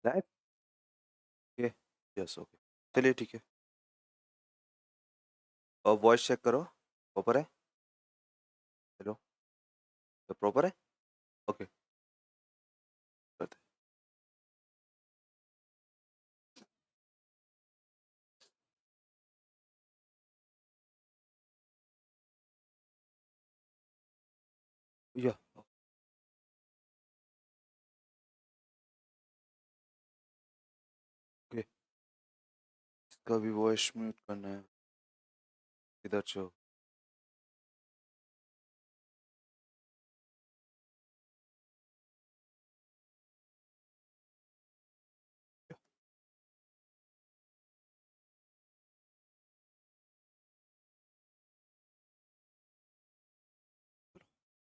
Live okay yes okay चलिए ठीक है और वॉइस चेक करो प्रॉपर है हेलो तो प्रॉपर है ओके करते हैं। या ओके इसका भी वॉइस म्यूट करना है इधर से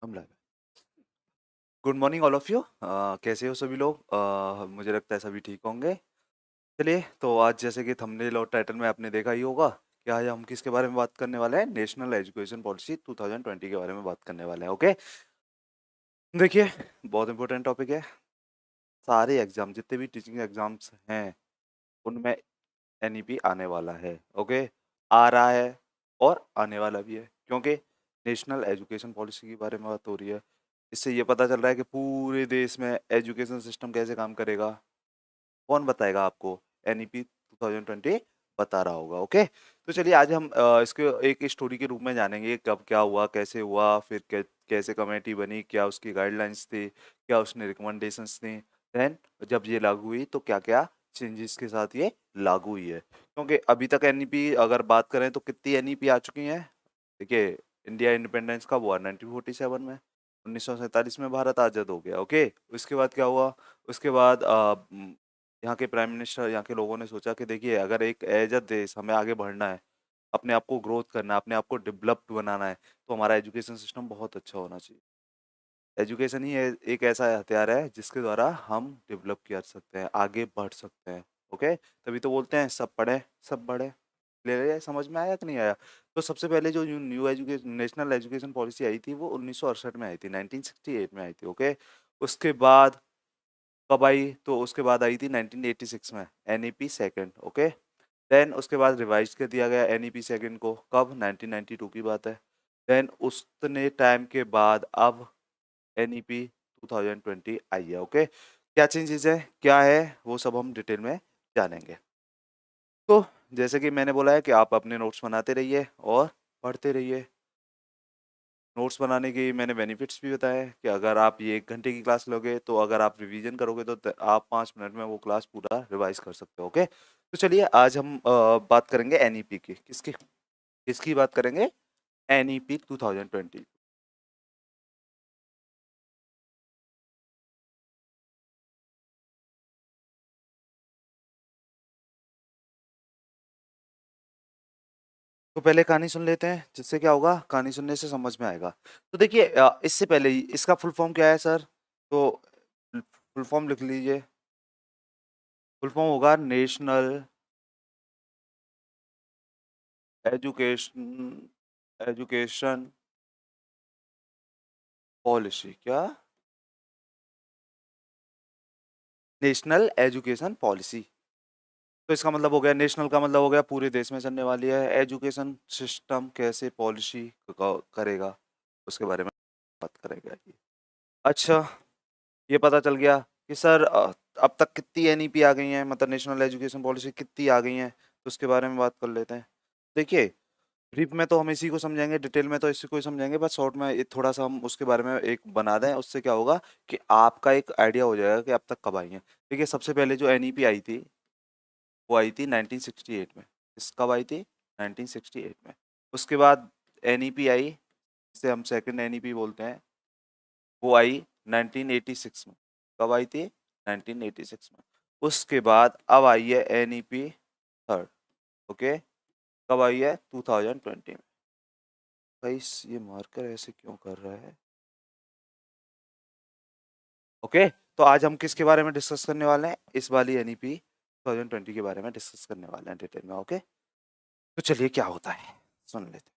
हम live good morning all of you कैसे हो सभी लोग मुझे लगता है सभी ठीक होंगे चलिए तो आज जैसे कि थंबनेल और टाइटल में आपने देखा ही होगा कि आज हम किसके बारे में बात करने वाले हैं नेशनल एजुकेशन पॉलिसी 2020 के बारे में बात करने वाले हैं ओके देखिए बहुत इंपॉर्टेंट टॉपिक है सारे एग्जाम जितने भी टीचिंग एग्जाम्स हैं उनमें एनईपी आने वाला है ओके आ रहा है और आने वाला भी है क्योंकि नेशनल एजुकेशन पॉलिसी के बारे में बात हो रही है इससे ये पता चल रहा है कि पूरे देश में एजुकेशन सिस्टम कैसे काम करेगा कौन बताएगा आपको एनईपी 2020 बता रहा होगा ओके तो चलिए आज हम इसके एक स्टोरी के रूप में जानेंगे कब क्या हुआ कैसे हुआ फिर कैसे कमेटी बनी क्या उसकी गाइडलाइंस थी क्या उसने रिकमेंडेशंस थी देन जब ये लागू हुई तो क्या क्या चेंजेस के साथ ये लागू हुई है क्योंकि अभी तक एनईपी अगर बात करें तो कितनी एनईपी आ चुकी हैं देखिए इंडिया इंडिपेंडेंस कब हुआ 1947 में 1947 में भारत आज़ाद हो गया ओके उसके बाद क्या हुआ उसके बाद यहाँ के प्राइम मिनिस्टर यहाँ के लोगों ने सोचा कि देखिए अगर एक एज अ देश हमें आगे बढ़ना है अपने आप को ग्रोथ करना है अपने आप को डेवलप्ड बनाना है तो हमारा एजुकेशन सिस्टम बहुत अच्छा होना चाहिए एजुकेशन ही एक ऐसा हथियार है जिसके द्वारा हम डेवलप कर सकते हैं आगे बढ़ सकते हैं ओके तभी तो बोलते हैं सब पढ़े सब बढ़े ले समझ में आया कि नहीं आया तो सबसे पहले जो new education national education policy आई थी वो 1968 में आई थी 1968 में आई थी ओके उसके बाद कब आई तो उसके बाद आई थी 1986 में एनईपी सेकंड ओके देन उसके बाद रिवाइज कर दिया गया एनईपी सेकंड को कब 1992 की बात है देन उतने टाइम के बाद अब एनईपी 2020 आई है ओके क्या चेंजेस है क्या है वो सब हम डिटेल में जानेंगे तो जैसे कि मैंने बोला है कि आप अपने नोट्स बनाते रहिए और पढ़ते रहिए नोट्स बनाने के मैंने बेनिफिट्स भी बताए कि अगर आप ये 1 घंटे की क्लास लोगे तो अगर आप रिवीजन करोगे तो आप 5 मिनट में वो क्लास पूरा रिवाइज कर सकते हो ओके तो चलिए आज हम बात करेंगे एनईपी की किसकी किसकी बात करेंगे एनईपी 2020 तो पहले कहानी सुन लेते हैं जिससे क्या होगा कहानी सुनने से समझ में आएगा तो देखिए इससे पहले इसका फुल फॉर्म क्या है सर तो फुल फॉर्म लिख लीजिए फुल फॉर्म होगा नेशनल एजुकेशन एजुकेशन पॉलिसी क्या नेशनल एजुकेशन पॉलिसी तो इसका मतलब हो गया नेशनल का मतलब हो गया पूरे देश में चलने वाली है एजुकेशन सिस्टम कैसे पॉलिसी करेगा उसके बारे में बात करेगा ये अच्छा ये पता चल गया कि सर अब तक कितनी एनईपी आ गई हैं मतलब नेशनल एजुकेशन पॉलिसी कितनी आ गई हैं तो उसके बारे में बात कर लेते हैं देखिए ब्रीफ में तो हम इसी को समझेंगे डिटेल में तो इसी को ही समझेंगे बस शॉर्ट में थोड़ा सा हम उसके बारे में एक बना दें उससे क्या होगा कि आपका एक आइडिया हो जाएगा कि अब तक कब आई है देखिए सबसे पहले जो एनईपी आई थी वो आई थी 1968 में इस कब आई थी 1968 में उसके बाद एनईपी आई जिसे हम सेकंड एनईपी बोलते हैं वो आई 1986 में कब आई थी 1986 में उसके बाद अब आई है एनईपी थर्ड ओके कब आई है 2020 में भाई ये मार्कर ऐसे क्यों कर रहा है ओके तो आज हम किसके बारे में डिस्कस करने वाले हैं इस वाली एनईपी 2020 के बारे में डिस्कस करने वाले हैं डिटेल में ओके तो चलिए क्या होता है सुन लेते हैं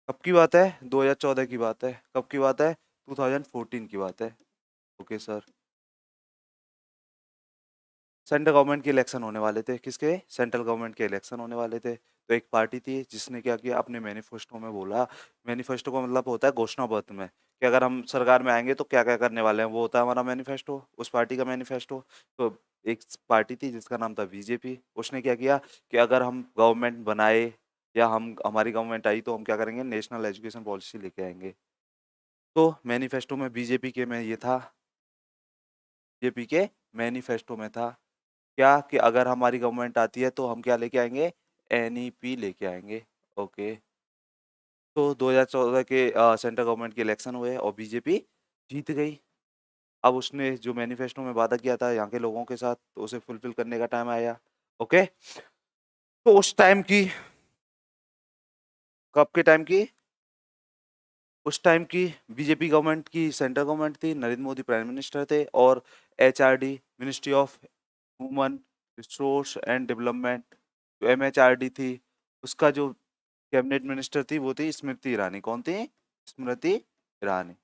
कब की बात है 2014 की बात है कब की बात है 2014 की बात है ओके सर। सेंट्रल गवर्नमेंट के इलेक्शन होने वाले थे, किसके? सेंट्रल गवर्नमेंट के इलेक्शन होने वाले थे। तो एक पार्टी थी जिसने क्या किया, अपने मैनिफेस्टो में बोला, मैनिफेस्टो का मतलब होता है घोषणा पत्र में, कि अगर हम सरकार में आएंगे तो क्या क्या करने वाले हैं, वो होता है हमारा मैनिफेस्टो, उस पार्टी का मैनिफेस्टो। तो एक पार्टी थी जिसका नाम था बीजेपी, उसने क्या किया कि अगर हम गवर्नमेंट बनाए या हमारी गवर्नमेंट आई तो हम क्या करेंगे, नेशनल एजुकेशन पॉलिसी लेके आएंगे। तो मैनिफेस्टो में बीजेपी के में ये था, बीजेपी के मैनिफेस्टो में था क्या, कि अगर हमारी गवर्नमेंट आती है तो हम क्या लेके आएंगे, एनईपी लेके आएंगे। ओके। तो 2014 के सेंट्रल गवर्नमेंट के इलेक्शन हुए और बीजेपी जीत गई। अब उसने जो मैनिफेस्टो में वादा किया था यहाँ के लोगों के साथ, तो उसे फुलफिल करने का टाइम आया। ओके। तो उस टाइम की, कब के टाइम की, उस टाइम की बीजेपी गवर्नमेंट की सेंट्रल गवर्नमेंट थी, नरेंद्र मोदी प्राइम मिनिस्टर थे, और HRD, ministry of human resource and development, जो एमएचआरडी थी, उसका जो कैबिनेट मिनिस्टर थी वो थी स्मृति ईरानी। कौन थी? स्मृति ईरानी।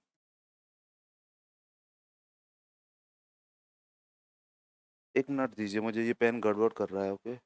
एक मिनट दीजिए मुझे, ये पेन गड़बड़ कर रहा है। ओके।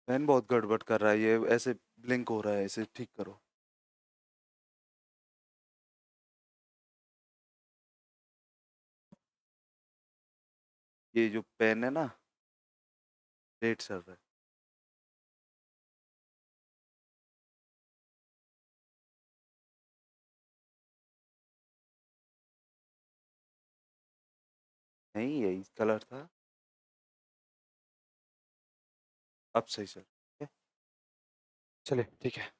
पेन बहुत गड़बड़ कर रहा है, ये ऐसे ब्लिंक हो रहा है, इसे ठीक करो। ये जो पेन है ना, लेट चल रहा है। नहीं, यही कलर था। अब सही चल रहा है। चले ठीक है।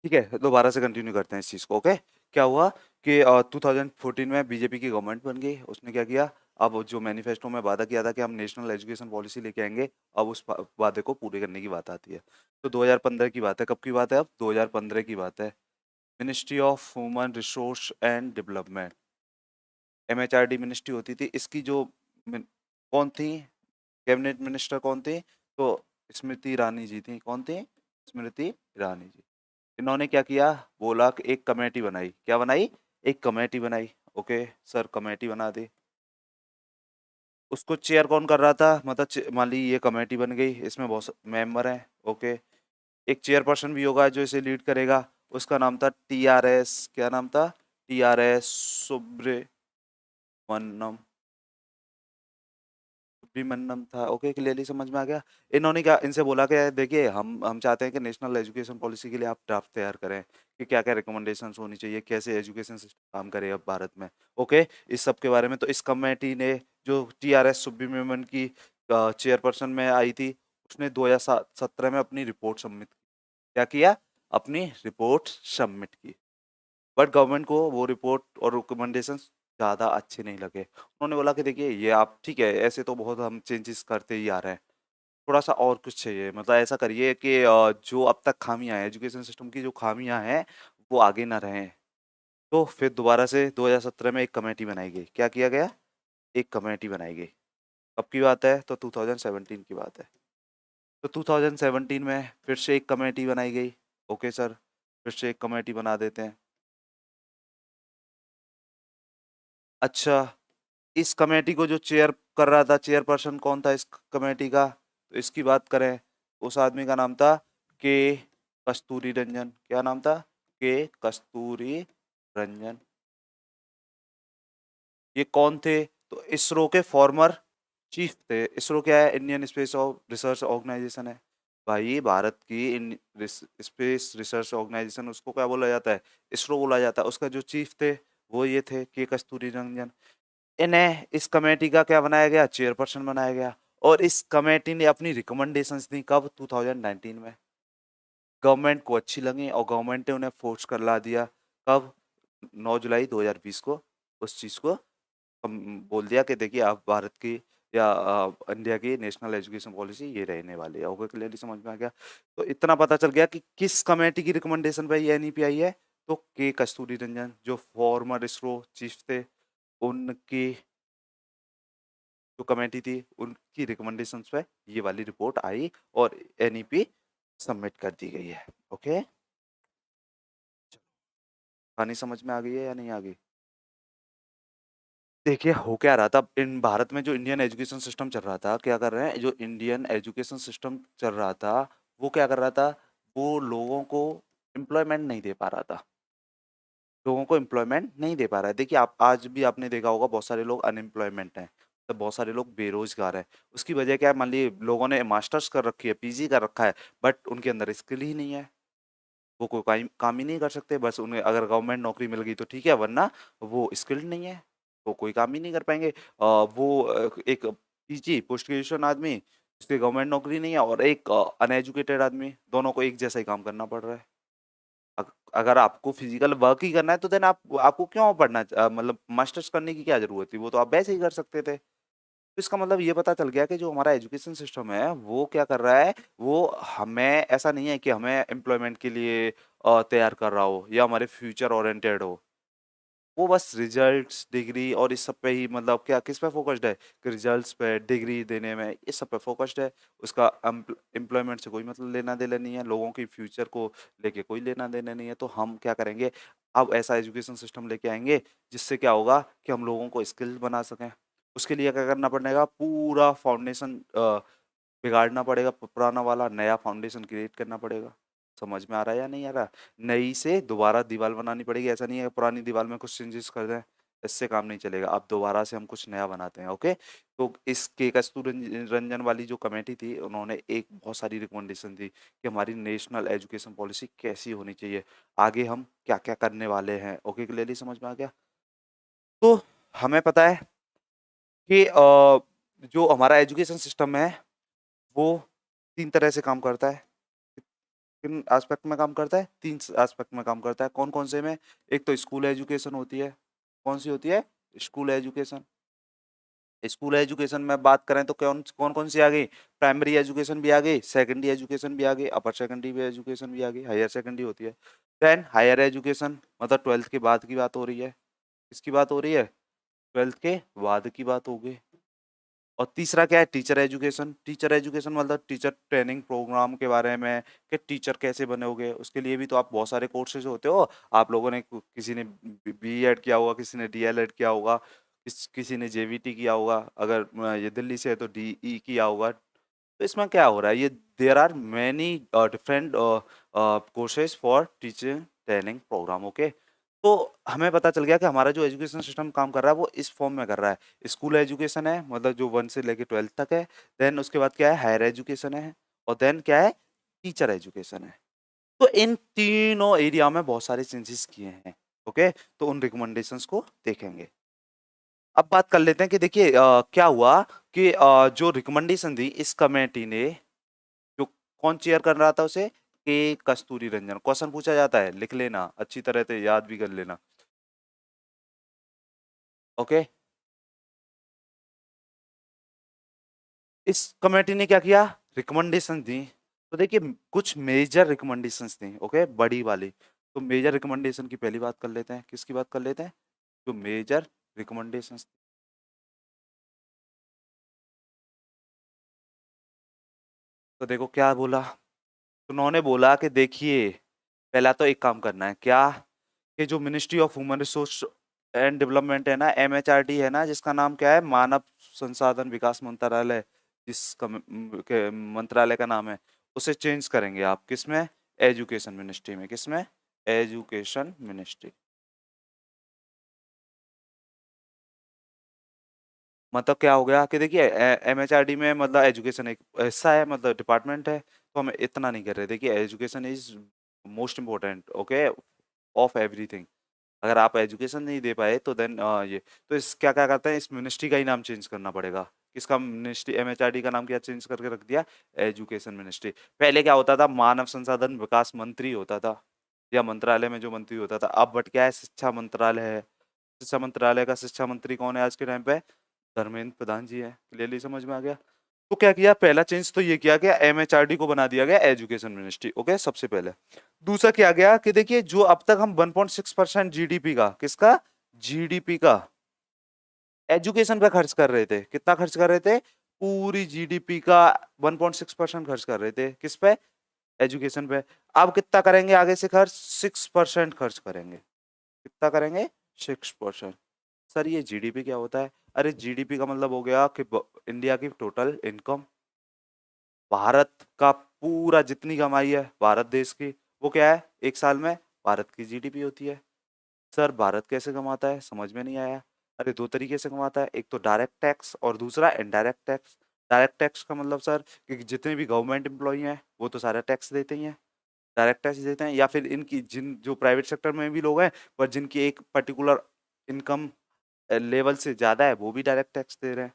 ठीक है, दोबारा से कंटिन्यू करते हैं इस चीज़ को। ओके। क्या हुआ कि 2014 में बीजेपी की गवर्नमेंट बन गई, उसने क्या किया, अब जो मैनिफेस्टो में वादा किया था कि हम नेशनल एजुकेशन पॉलिसी लेके आएंगे, अब उस वादे को पूरे करने की बात आती है। तो 2015 की बात है, कब की बात है, अब 2015 की बात है। Ministry of human resource and development, MHRD ministry होती थी, इसकी जो कौन थी, कैबिनेट मिनिस्टर कौन थे, तो स्मृति ईरानी जी थी। कौन थी? स्मृति ईरानी जी। इन्होंने क्या किया, बोला कि एक कमेटी बनाई, क्या बनाई, एक कमेटी बनाई। ओके सर, कमेटी बना दी। उसको चेयर कौन कर रहा था, मतलब मान ली ये कमेटी बन गई, इसमें बहुत मेंबर हैं। ओके। एक चेयरपर्सन भी होगा जो इसे लीड करेगा, उसका नाम था टीआरएस, क्या नाम था, टीआरएस सुब्रमण्यम, सुब्रमण्यम था। ओके, क्लियरली समझ में आ गया। इन्होंने क्या इनसे बोला कि देखिए, हम चाहते हैं कि नेशनल एजुकेशन पॉलिसी के लिए आप ड्राफ्ट तैयार करें, कि क्या क्या रिकमेंडेशंस होनी चाहिए, कैसे एजुकेशन सिस्टम काम करे अब भारत में। ओके, इस सब के बारे में तो इस कमेटी ने, जो टीआरएस सुब्रमण्यम की चेयरपर्सन में आई थी, उसने 2017 में अपनी रिपोर्ट सबमिट की। क्या किया, अपनी रिपोर्ट सबमिट की। बट गवर्नमेंट को वो रिपोर्ट और रिकमेंडेशन ज़्यादा अच्छे नहीं लगे। उन्होंने बोला कि देखिए, ये आप ठीक है, ऐसे तो बहुत हम चेंजेस करते ही आ रहे हैं, थोड़ा सा और कुछ चाहिए, मतलब ऐसा करिए कि जो अब तक खामियां हैं, एजुकेशन सिस्टम की जो खामियां हैं, वो आगे ना रहें। तो फिर दोबारा से 2017 में एक कमेटी बनाई गई। क्या किया गया, एक कमेटी बनाई गई। कब की बात है, तो 2017 की बात है। तो 2017 में फिर से एक कमेटी बनाई गई। ओके सर, फिर से एक कमेटी बना देते हैं। अच्छा, इस कमेटी को जो चेयर कर रहा था, चेयरपर्सन कौन था इस कमेटी का, तो इसकी बात करें, उस आदमी का नाम था के कस्तूरी रंजन। क्या नाम था, के कस्तूरी रंजन। ये कौन थे, तो इसरो के फॉर्मर चीफ थे। इसरो क्या है, इंडियन स्पेस रिसर्च ऑर्गेनाइजेशन है। भाई, भारत की स्पेस रिसर्च ऑर्गेनाइजेशन, उसको क्या बोला जाता है, इसरो बोला जाता है। उसका जो चीफ थे वो ये थे, के कस्तूरी रंजन। इन्हें इस कमेटी का क्या बनाया गया, चेयरपर्सन बनाया गया। और इस कमेटी ने अपनी रिकमेंडेशंस दी कब, 2019 में। गवर्नमेंट को अच्छी लगी और गवर्नमेंट ने उन्हें फोर्स कर ला दिया। कब, 9 जुलाई 2020 को उस चीज़ को बोल दिया कि देखिए आप भारत की या इंडिया की नेशनल एजुकेशन पॉलिसी ये रहने वाली है। ओके, क्लियरली समझ में आ गया? तो इतना पता चल गया कि किस कमेटी की रिकमेंडेशन पे ये एनईपी आई है, तो के कस्तूरी रंजन जो फॉर्मर इसरो चीफ थे, उनकी जो कमेटी थी, उनकी रिकमेंडेशंस पे ये वाली रिपोर्ट आई और एनईपी सबमिट कर दी गई है। ओके, कहानी समझ में आ गई है या नहीं आ गई? देखिए, हो क्या रहा था इन भारत में जो इंडियन एजुकेशन सिस्टम चल रहा था, क्या कर रहे हैं, जो इंडियन एजुकेशन सिस्टम चल रहा था, वो क्या कर रहा था, वो लोगों को एम्प्लॉयमेंट नहीं दे पा रहा था। लोगों को एम्प्लॉयमेंट नहीं दे पा रहा है। देखिए, आप आज भी आपने देखा होगा बहुत सारे लोग अनएम्प्लॉयमेंट हैं, तो बहुत सारे लोग बेरोज़गार हैं। उसकी वजह क्या है, मान लीजिए लोगों ने मास्टर्स कर रखी है, पीजी कर रखा है, बट उनके अंदर स्किल ही नहीं है। वो कोई काम ही नहीं कर सकते, बस उन्हें अगर गवर्नमेंट नौकरी मिल गई तो ठीक है, वरना वो स्किल्ड नहीं है, वो कोई काम ही नहीं कर पाएँगे। एक पीजी पोस्ट ग्रेजुएशन आदमी, जिसकी गवर्नमेंट नौकरी नहीं है, और एक अनएजुकेटेड आदमी, दोनों को एक जैसा ही काम करना पड़ रहा है। अगर आपको फिजिकल वर्क ही करना है तो देन आपको क्यों मतलब मास्टर्स करने की क्या ज़रूरत थी? वो तो आप वैसे ही कर सकते थे। तो इसका मतलब ये पता चल गया कि जो हमारा एजुकेशन सिस्टम है, वो क्या कर रहा है, वो हमें ऐसा नहीं है कि हमें एम्प्लॉयमेंट के लिए तैयार कर रहा हो या हमारे फ्यूचर ओरिएंटेड हो। वो बस रिजल्ट्स, डिग्री और इस सब पे ही, मतलब क्या किस पे फ़ोकस्ड है? कि रिजल्ट्स पे, डिग्री देने में, इस सब पे फ़ोकस्ड है। उसका एम्प्लॉयमेंट से कोई मतलब लेना-देना नहीं है, लोगों के फ्यूचर को लेके कोई लेना-देना नहीं है। तो हम क्या करेंगे, अब ऐसा एजुकेशन सिस्टम लेके आएँगे, जिससे क्या होगा कि हम लोगों को स्किल बना सकें। उसके लिए क्या करना पड़ेगा, पूरा फाउंडेशन बिगाड़ना पड़ेगा, पुराना वाला नया फाउंडेशन क्रिएट करना पड़ेगा। समझ में आ रहा है या नहीं आ रहा? नई से दोबारा दीवार बनानी पड़ेगी, ऐसा नहीं है पुरानी दीवार में कुछ चेंजेस कर दें, इससे काम नहीं चलेगा। अब दोबारा से हम कुछ नया बनाते हैं, ओके? तो इस के कस्तूरी रंजन वाली जो कमेटी थी, उन्होंने एक बहुत सारी रिकमेंडेशन दी कि हमारी नेशनल एजुकेशन पॉलिसी कैसी होनी चाहिए, आगे हम क्या-क्या करने वाले हैं, ओके? क्लियरली समझ में आ गया? तो हमें पता है कि जो हमारा एजुकेशन सिस्टम है, वो 3 तरह से काम करता है। किन एस्पेक्ट में काम करता है? 3 एस्पेक्ट में काम करता है। कौन-कौन से में? एक तो स्कूल एजुकेशन होती है। कौन-सी होती है? School education. स्कूल एजुकेशन में बात करें तो कौन-कौन सी आ गई? प्राइमरी एजुकेशन भी आ गई, सेकेंडरी एजुकेशन भी आ गई, अपर सेकेंडरी भी एजुकेशन भी आ गई, हायर सेकेंडरी होती है। देन हायर एजुकेशन, मतलब 12th के बाद की बात हो रही है। किसकी बात हो रही है? 12th के बाद की बात हो गई। और तीसरा क्या है, टीचर एजुकेशन। टीचर एजुकेशन मतलब टीचर ट्रेनिंग प्रोग्राम के बारे में, कि टीचर कैसे बनोगे, उसके लिए भी तो आप बहुत सारे कोर्सेज होते हो। आप लोगों ने किसी ने बीएड किया होगा, किसी ने डीएलएड किया होगा, किसी ने जेवीटी किया होगा, अगर ये दिल्ली से है तो डीई किया होगा। तो इसमें क्या हो रहा है, ये there are many different courses for teaching training program, okay. तो हमें पता चल गया कि हमारा जो एजुकेशन सिस्टम काम कर रहा है वो इस फॉर्म में कर रहा है। स्कूल एजुकेशन है, मतलब जो 1 से लेके 12th तक है। देन उसके बाद क्या है, हायर एजुकेशन है, और देन क्या है, टीचर एजुकेशन है। तो इन तीनों एरिया में बहुत सारे चेंजेस किए हैं, ओके। तो उन रिकमेंडेशंस को देखेंगे। अब बात कर लेते हैं कि देखिए क्या हुआ कि जो रिकमेंडेशन दी इस कमेटी ने, जो कौन चेयर कर रहा था उसे, के कस्तूरी रंजन। क्वेश्चन पूछा जाता है, लिख लेना अच्छी तरह से, याद भी कर लेना, ओके। इस कमेटी ने क्या किया, रिकमेंडेशन दी। तो देखिए कुछ मेजर रिकमेंडेशंस थी, ओके, बड़ी वाली। तो मेजर रिकमेंडेशन की पहली बात कर लेते हैं, किसकी बात कर लेते हैं, जो मेजर रिकमेंडेशंस। तो देखो क्या बोला, उन्होंने बोला कि देखिए पहला तो एक काम करना है, क्या, कि जो ministry of human resource and development है ना, एमएचआरडी है ना, जिसका नाम क्या है, मानव संसाधन विकास मंत्रालय, के मंत्रालय का नाम है, उसे चेंज करेंगे आप किसमें, एजुकेशन मिनिस्ट्री में। किसमें, एजुकेशन मिनिस्ट्री। मतलब क्या हो गया कि देखिए एमएचआरडी में मतलब एजुकेशन एक हिस्सा है, मतलब डिपार्टमेंट है, तो हम इतना नहीं कर रहे। देखिए education is most important, okay, of everything. अगर आप एजुकेशन नहीं दे पाए तो देन ये, तो इस क्या क्या करते हैं, इस मिनिस्ट्री का ही नाम चेंज करना पड़ेगा। किसका मिनिस्ट्री, एमएचआरडी का नाम क्या चेंज करके रख दिया, एजुकेशन मिनिस्ट्री। पहले क्या होता था, मानव संसाधन विकास मंत्री होता था, या मंत्रालय में जो मंत्री होता था। अब बट क्या है, शिक्षा मंत्रालय है। शिक्षा मंत्रालय का शिक्षा मंत्री कौन है आज के टाइम पे? धर्मेंद्र प्रधान जी है। क्लियरली समझ में आ गया? तो क्या किया, पहला चेंज तो ये किया गया, एमएचआरडी को बना दिया गया एजुकेशन मिनिस्ट्री। ओके, सबसे पहले। दूसरा क्या गया कि देखिए, जो अब तक हम 1.6% जीडीपी का, किसका, जीडीपी का एजुकेशन पे खर्च कर रहे थे, कितना खर्च कर रहे थे, पूरी जीडीपी का 1.6% खर्च कर रहे थे, किस पे, एजुकेशन पे। अब कितना करेंगे आगे से खर्च, 6% खर्च करेंगे। कितना करेंगे, 6%। सर ये जीडीपी क्या होता है? अरे जीडीपी का मतलब हो गया कि इंडिया की टोटल इनकम, भारत का पूरा जितनी कमाई है भारत देश की, वो क्या है, एक साल में भारत की जीडीपी होती है। सर भारत कैसे कमाता है, समझ में नहीं आया। अरे दो तरीके से कमाता है, एक तो डायरेक्ट टैक्स और दूसरा इनडायरेक्ट टैक्स। डायरेक्ट टैक्स का मतलब सर कि जितने भी गवर्नमेंट एम्प्लॉई हैं वो तो सारा टैक्स देते ही हैं, डायरेक्ट टैक्स देते हैं, या फिर इनकी जिन जो प्राइवेट सेक्टर में भी लोग हैं पर जिनकी एक पर्टिकुलर इनकम लेवल से ज़्यादा है वो भी डायरेक्ट टैक्स दे रहे हैं।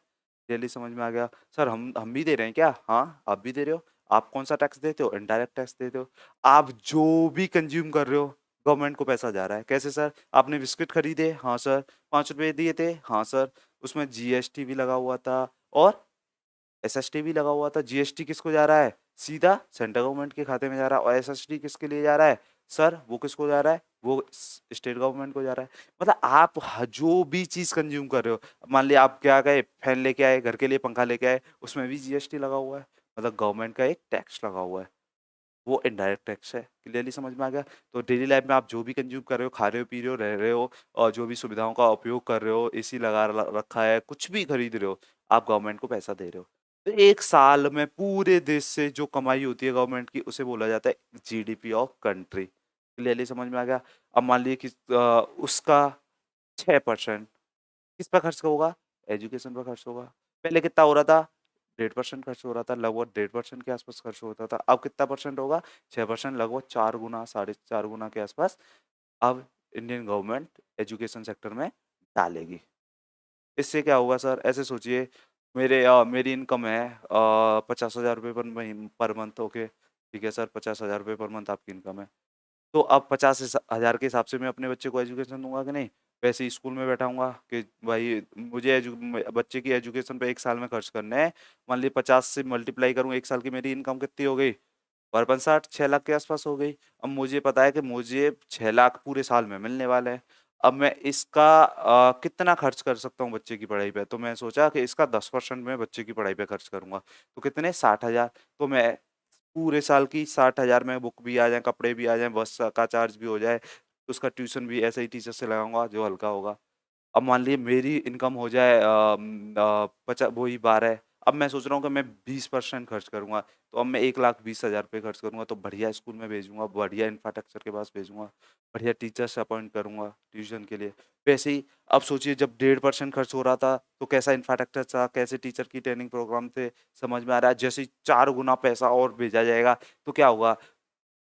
क्लियरली समझ में आ गया? सर हम भी दे रहे हैं क्या? हाँ, आप भी दे रहे हो। आप कौन सा टैक्स देते हो? इनडायरेक्ट टैक्स देते हो। आप जो भी कंज्यूम कर रहे हो गवर्नमेंट को पैसा जा रहा है। कैसे सर? आपने बिस्किट खरीदे, हाँ सर, 5 रुपए दिए थे, हाँ सर, उसमें जीएसटी भी लगा हुआ था और एसएसटी भी लगा हुआ था। जीएसटी किसको जा रहा है? सीधा सेंट्रल गवर्नमेंट के खाते में जा रहा है। और एसएसटी किसके लिए जा रहा है? सर वो किसको जा रहा है? वो स्टेट गवर्नमेंट को जा रहा है। मतलब आप जो भी चीज कंज्यूम कर रहे हो, मान लिया आप क्या गए, फैन लेके आए, घर के लिए पंखा लेके आए, उसमें भी जीएसटी लगा हुआ है। मतलब गवर्नमेंट का एक टैक्स लगा हुआ है, वो इनडायरेक्ट टैक्स है। क्लियरली समझ में आ गया? तो डेली लाइफ में आप जो भी कंज्यूम कर रहे हो, खा रहे हो, पी रहे हो, रह रहे हो, और जो भी सुविधाओं का उपयोग कर रहे हो, एसी लगा रखा है, कुछ भी खरीद रहे हो, आप गवर्नमेंट को पैसा दे रहे हो। तो एक साल में पूरे देश से जो कमाई होती है गवर्नमेंट की, उसे बोला जाता है जीडीपी ऑफ कंट्री। क्लियरली समझ में आ गया? अब मान लीजिए कि उसका 6% किस पर खर्च होगा? एजुकेशन पर खर्च होगा। पहले कितना हो रहा था? 1.5% खर्च हो रहा था, लगभग 1.5% के आसपास खर्च होता था। अब कितना परसेंट होगा? 6%, लगभग 4 गुना, 4.5 गुना के आसपास अब इंडियन गवर्नमेंट एजुकेशन सेक्टर में डालेगी। इससे क्या होगा सर? ऐसे सोचिए, मेरी इनकम है 50,000 रुपये पर मंथ। ओके, ठीक है सर, 50,000 रुपये पर मंथ आपकी इनकम है। तो अब 50,000 के हिसाब से मैं अपने बच्चे को एजुकेशन दूंगा कि नहीं? वैसे ही स्कूल में बैठाऊंगा कि भाई मुझे बच्चे की एजुकेशन पे एक साल में खर्च करने हैं। मान ली 50 से मल्टीप्लाई करूँ, एक साल की मेरी इनकम कितनी हो गई? 55, 6 लाख के आसपास हो गई। अब मुझे पता है कि मुझे 6 लाख पूरे साल में मिलने वाले हैं। अब मैं इसका कितना खर्च कर सकता हूँ बच्चे की पढ़ाई पे? तो मैं सोचा कि इसका 10% मैं बच्चे की पढ़ाई पे खर्च करूंगा। तो कितने? 60,000। तो मैं पूरे साल की 60,000 में बुक भी आ जाए, कपड़े भी आ जाए, बस का चार्ज भी हो जाए, उसका ट्यूशन भी ऐसे ही टीचर से लगाऊंगा जो हल्का होगा। अब मान लीजिए मेरी इनकम हो जाए वही 12। अब मैं सोच रहा हूँ कि मैं 20% खर्च करूंगा। तो अब मैं 1,20,000 रुपये खर्च करूंगा, तो बढ़िया स्कूल में भेजूंगा, बढ़िया इंफ्रास्ट्रक्चर के पास भेजूंगा, बढ़िया टीचर्स अपॉइंट करूंगा ट्यूशन के लिए। वैसे ही अब सोचिए, जब 1.5% खर्च हो रहा था तो कैसा इंफ्रास्ट्रक्चर था, कैसे टीचर की ट्रेनिंग प्रोग्राम थे, समझ में आ रहा है? जैसे ही 4 गुना पैसा और भेजा जाएगा तो क्या होगा?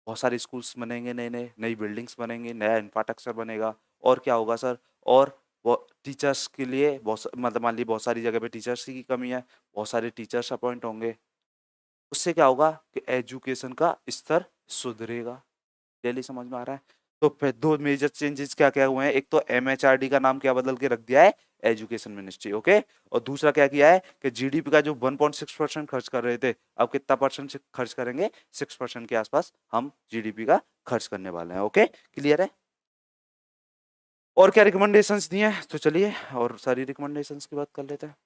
बहुत सारे स्कूल्स बनेंगे, नए नए, नई बिल्डिंग्स बनेंगी, नया इंफ्रास्ट्रक्चर बनेगा। और क्या होगा सर? और वो टीचर्स के लिए मतलब मान लीजिए बहुत सारी जगह पे टीचर्स की कमी है, बहुत सारे टीचर्स अपॉइंट होंगे। उससे क्या होगा कि एजुकेशन का स्तर सुधरेगा। डेली समझ में आ रहा है? तो फिर दो मेजर चेंजेस क्या क्या हुए हैं? एक तो एमएचआरडी का नाम क्या बदल के रख दिया है? Education ministry. ओके। और दूसरा क्या किया है कि जीडीपी का जो 1.6% खर्च कर रहे थे, अब कितना परसेंट खर्च करेंगे? 6% के आसपास हम जीडीपी का खर्च करने वाले हैं। ओके, क्लियर है? और क्या रिकमेंडेशंस दिए हैं? तो चलिए और सारी रिकमेंडेशंस की बात कर लेते हैं।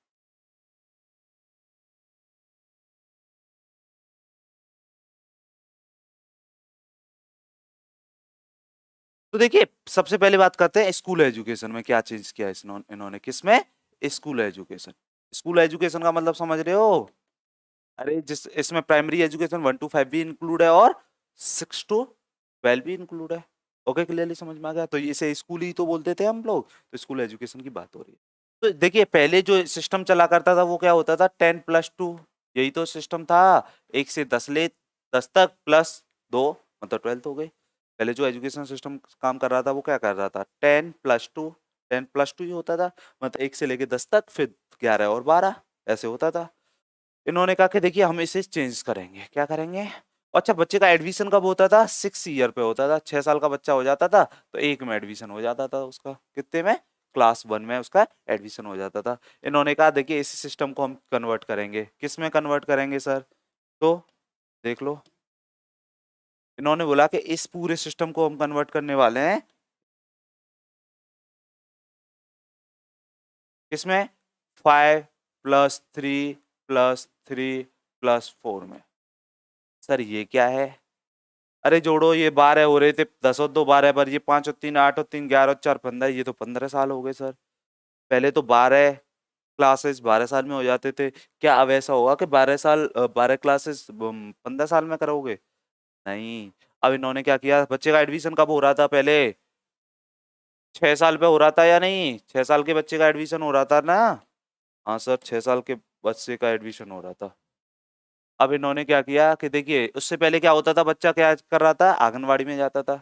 तो देखिए, सबसे पहले बात करते हैं स्कूल एजुकेशन में क्या चेंज किया है इन्होंने। किसमें? School education. स्कूल एजुकेशन का मतलब समझ रहे हो? अरे जिस इसमें प्राइमरी एजुकेशन 1 to 5 भी इंक्लूड है और 6 to 12 भी इंक्लूड है। ओके, क्लियरली समझ में आ गया? तो इसे स्कूल ही तो बोलते थे हम लोग, तो स्कूल एजुकेशन की बात हो रही है। तो देखिए, पहले जो सिस्टम चला करता था वो क्या होता था? 10+2, यही तो सिस्टम था। 1 से 10 ले, 10 तक +2, मतलब 12 हो गई। पहले जो एजुकेशन सिस्टम काम कर रहा था वो क्या कर रहा था? 10+2, 10+2 ही होता था। मतलब 1 से लेके 10 तक, फिर 11 और 12 ऐसे होता था। इन्होंने कहा कि देखिए हम इसे चेंज करेंगे। क्या करेंगे? अच्छा, बच्चे का एडमिशन कब होता था? 6 ईयर पे होता था। 6 साल का बच्चा हो जाता था तो 1 में एडमिशन हो जाता था उसका। कितने में? क्लास 1 में उसका एडमिशन हो जाता था। इन्होंने कहा देखिए इस सिस्टम को हम कन्वर्ट करेंगे, किस में कन्वर्ट करेंगे सर? तो देख लो, इन्होंने बोला कि इस पूरे सिस्टम को हम कन्वर्ट करने वाले हैं किसमें? 5 + 3 + 3 + 4 में। सर ये क्या है? अरे जोड़ो, ये 12 हो रहे थे, 10 और 2 12, पर ये 5 और 3 8 और 3 11 और 4 15, ये तो 15 साल हो गए सर। पहले तो 12 क्लासेस 12 साल में हो जाते थे। क्या अब ऐसा होगा कि 12 साल 12 क्लासेस 15 साल में करोगे? नहीं। अब इन्होंने क्या किया, बच्चे का एडमिशन कब हो रहा था पहले? 6 साल पे हो रहा था या नहीं? 6 साल के बच्चे का एडमिशन हो रहा था ना? हाँ सर, 6 साल के बच्चे का एडमिशन हो रहा था। अब इन्होंने क्या किया कि देखिए उससे पहले क्या होता था, बच्चा क्या कर रहा था, आंगनवाड़ी में जाता था।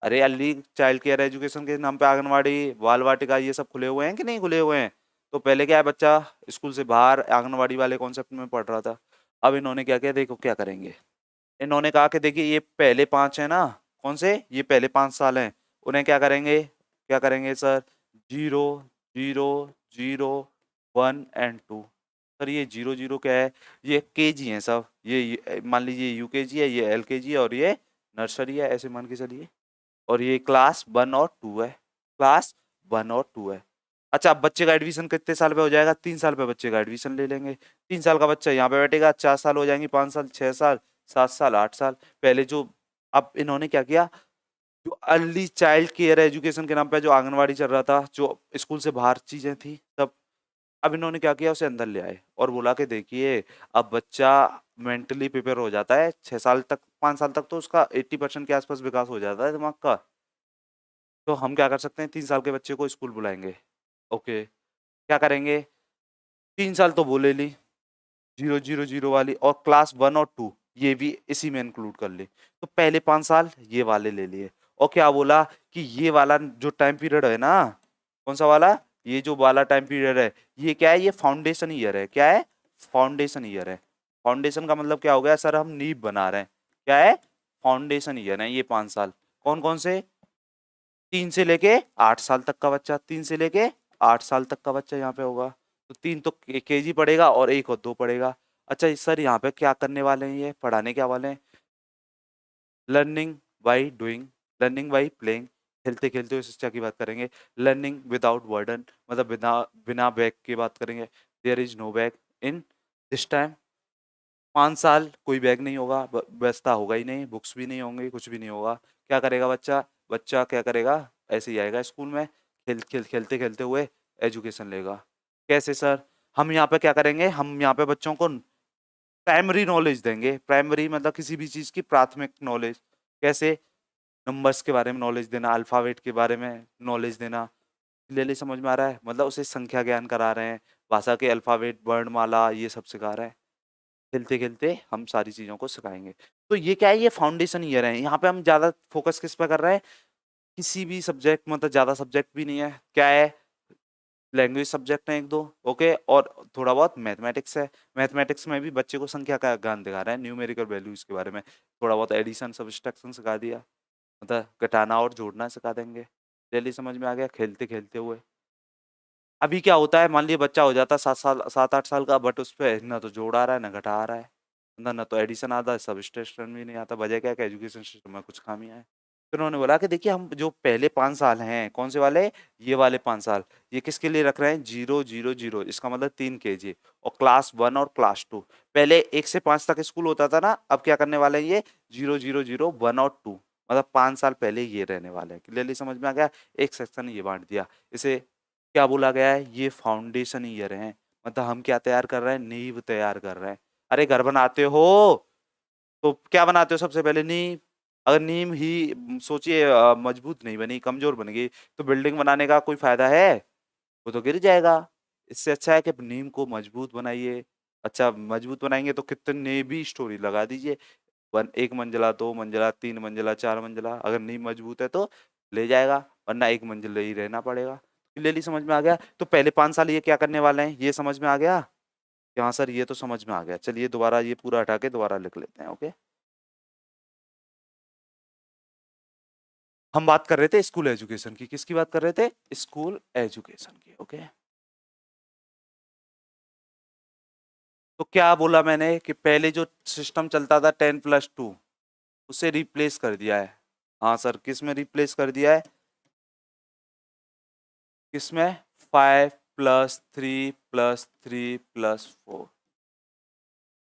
अरे अर्ली चाइल्ड केयर एजुकेशन के नाम पे आंगनवाड़ी, बाल वाटिका ये सब खुले हुए हैं कि नहीं खुले हुए हैं? तो पहले क्या है, बच्चा स्कूल से बाहर आंगनवाड़ी वाले कॉन्सेप्ट में पढ़ रहा था। अब इन्होंने क्या किया, देखो क्या करेंगे। इन्होंने कहा कि देखिए ये पहले 5 है ना, कौन से? ये पहले 5 साल हैं, उन्हें क्या करेंगे, क्या करेंगे सर? 0 0 0 1 एंड 2। सर ये 0 0 क्या है? ये केजी है सब, ये मान लीजिए यूकेजी है, ये एलकेजी है और ये नर्सरी है, ऐसे मान के चलिए। और ये क्लास 1 और 2 है, क्लास 1 और 2 है। अच्छा, अब बच्चे का एडमिशन कितने साल पे हो जाएगा? 3 साल पे बच्चे का एडमिशन ले लेंगे। 3 साल का बच्चा यहाँ पे बैठेगा, 4 साल हो जाएंगे, 5 साल, 6 साल, 7 साल, 8 साल। पहले जो, अब इन्होंने क्या किया, जो अर्ली चाइल्ड केयर एजुकेशन के नाम पे जो आंगनवाड़ी चल रहा था, जो स्कूल से बाहर चीजें थी सब, अब इन्होंने क्या किया, उसे अंदर ले आए और बोला कि देखिए अब बच्चा मेंटली प्रिपेयर हो जाता है 6 साल तक, 5 साल तक तो उसका 80% के आसपास विकास हो जाता है दिमाग का। तो हम क्या कर सकते हैं, 3 साल के बच्चे को स्कूल बुलाएंगे। ओके, क्या करेंगे? 3 साल तो वो ले ली, 0 0 0 वाली, और क्लास 1 और 2 ये भी इसी में इंक्लूड कर ली। तो पहले 5 साल ये वाले ले लिए। और क्या बोला कि ये वाला जो टाइम पीरियड है ना, कौन सा वाला? ये जो वाला टाइम पीरियड है, ये क्या है? ये फाउंडेशन ईयर है। क्या है? फाउंडेशन ईयर है। फाउंडेशन का मतलब क्या हो गया सर? हम नींव बना रहे हैं। क्या है? फाउंडेशन ईयर है ये 5 साल। कौन कौन से? 3 से लेके 8 साल तक का बच्चा, 3 से लेके 8 साल तक का बच्चा यहाँ पे होगा। तो 3 तो केजी पढ़ेगा और 1 और 2 पढ़ेगा। अच्छा सर, यहाँ पे क्या करने वाले हैं, ये पढ़ाने क्या वाले हैं? Learning by doing, learning by playing, खेलते खेलते हुए शिक्षा की बात करेंगे। लर्निंग विदाउट बर्डन, मतलब बिना बिना बैग की बात करेंगे। There is no bag in this time. 5 साल कोई बैग नहीं होगा, व्यवस्था होगा ही नहीं, बुक्स भी नहीं होंगी, कुछ भी नहीं होगा। क्या करेगा बच्चा? बच्चा क्या करेगा? ऐसे ही आएगा स्कूल में, खेलते खेलते हुए एजुकेशन लेगा। कैसे सर? हम यहाँ पे क्या करेंगे, हम यहाँ पे बच्चों को प्राइमरी नॉलेज देंगे। प्राइमरी मतलब किसी भी चीज की प्राथमिक नॉलेज। कैसे? नंबर्स के बारे में नॉलेज देना, अल्फाबेट के बारे में नॉलेज देना। क्लियरली समझ में आ रहा है? मतलब उसे संख्या ज्ञान करा रहे हैं, भाषा के अल्फाबेट, वर्णमाला, ये सब सिखा रहे हैं। खेलते-खेलते हम सारी चीज़ों को सिखाएँगे। तो ये क्या है, ये फाउंडेशन ईयर है। यहाँ पे हम ज़्यादा फ़ोकस किस पे कर रहे हैं? किसी भी सब्जेक्ट, मतलब ज़्यादा सब्जेक्ट भी नहीं है। क्या है? लैंग्वेज सब्जेक्ट है 1-2, ओके, और थोड़ा बहुत मैथमेटिक्स है। मैथमेटिक्स में भी बच्चे को संख्या का ज्ञान दिखा रहे हैं, न्यूमेरिकल वैल्यूज़ के बारे में। थोड़ा बहुत एडिशन, सब्ट्रैक्शन सिखा दिया, मतलब घटाना और जोड़ना सिखा देंगे। चलिए समझ में आ गया, खेलते-खेलते हुए। अभी क्या होता है, मान लीजिए बच्चा हो जाता है 7 साल 7-8 साल का, बट उसपे ना तो जोड़ आ रहा है, ना घटा आ रहा है। ना तो एडिशन आता है, सब्ट्रैक्शन भी नहीं आता। वजह क्या है कि एजुकेशन सिस्टम में कुछ खामियाँ हैं। फिर उन्होंने बोला कि देखिए हम जो पहले 5 साल हैं, कौन से वाले? ये वाले 5 साल, ये किसके लिए रख रहे हैं? 0 0 0, इसका मतलब 3 केजी, और क्लास 1 और क्लास 2। पहले 1 से 5 तक स्कूल होता था ना, अब क्या करने वाले हैं ये? 0 0 0 1 और 2, मतलब 5 साल पहले ये रहने वाले हैं। क्लियरली समझ में आ गया? एक सेक्शन ये बाँट दिया। इसे क्या बोला गया है? ये फाउंडेशन ईयर है। मतलब हम क्या तैयार कर रहे हैं? नींव तैयार कर रहे हैं। अरे घर बनाते हो तो क्या बनाते हो सबसे पहले? नींव। अगर नींव ही सोचिए मजबूत नहीं बनी, कमजोर बन गई, तो बिल्डिंग बनाने का कोई फायदा है? वो तो गिर जाएगा। इससे अच्छा है कि नींव को मजबूत बनाइए। अच्छा मजबूत बनाएंगे तो कितने भी स्टोरी लगा दीजिए, 1 मंजिला, 2 मंजिला, 3 मंजिला, 4 मंजिला, अगर नींव मजबूत है तो ले जाएगा, वरना 1 मंजिल ही रहना पड़ेगा। क्लियरली समझ में आ गया? तो पहले 5 साल ये क्या करने वाले हैं, ये समझ में आ गया? कि हाँ सर, ये तो समझ में आ गया। चलिए दोबारा ये पूरा हटा के दोबारा लिख लेते हैं, ओके? हम बात कर रहे थे स्कूल एजुकेशन की। किसकी बात कर रहे थे? स्कूल एजुकेशन की। ओके, तो क्या बोला मैंने कि पहले जो सिस्टम चलता था 10+2, उसे रिप्लेस कर दिया है। हाँ सर, किस में रिप्लेस कर दिया है? किसमें? 5+3+3+4।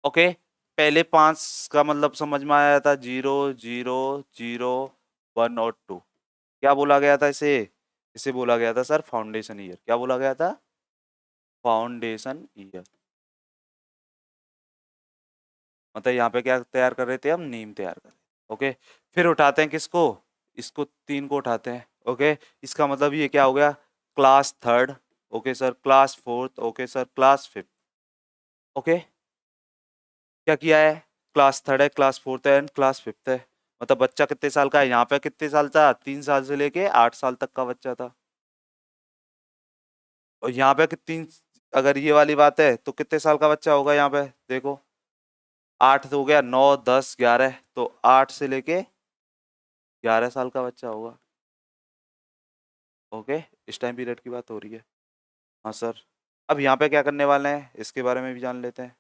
ओके, पहले 5 का मतलब समझ में आया था, 0 0 0 1 और 2। क्या बोला गया था इसे? इसे बोला गया था सर फाउंडेशन ईयर। क्या बोला गया था? Foundation year. मतलब यहाँ पे क्या तैयार कर रहे थे हम? नीम तैयार कर रहे थे। ओके, फिर उठाते हैं किसको? इसको 3 को उठाते हैं। ओके, इसका मतलब ये क्या हो गया? Class third. Okay sir, class fourth. Okay sir, class fifth. Okay, क्या किया है? क्लास थर्ड है, क्लास फोर्थ है एंड क्लास फिफ्थ है। मतलब बच्चा कितने साल का है? यहाँ पे कितने साल था? 3 साल से लेके 8 साल तक का बच्चा था। और यहाँ पे कितनी, अगर ये वाली बात है तो कितने साल का बच्चा होगा यहाँ पे? देखो, 8 तो हो गया, 9 10 11, तो 8 से लेके 11 साल का बच्चा होगा। ओके, इस टाइम पीरियड की बात हो रही है। हाँ सर, अब यहाँ पे क्या करने वाले हैं इसके बारे में भी जान लेते हैं।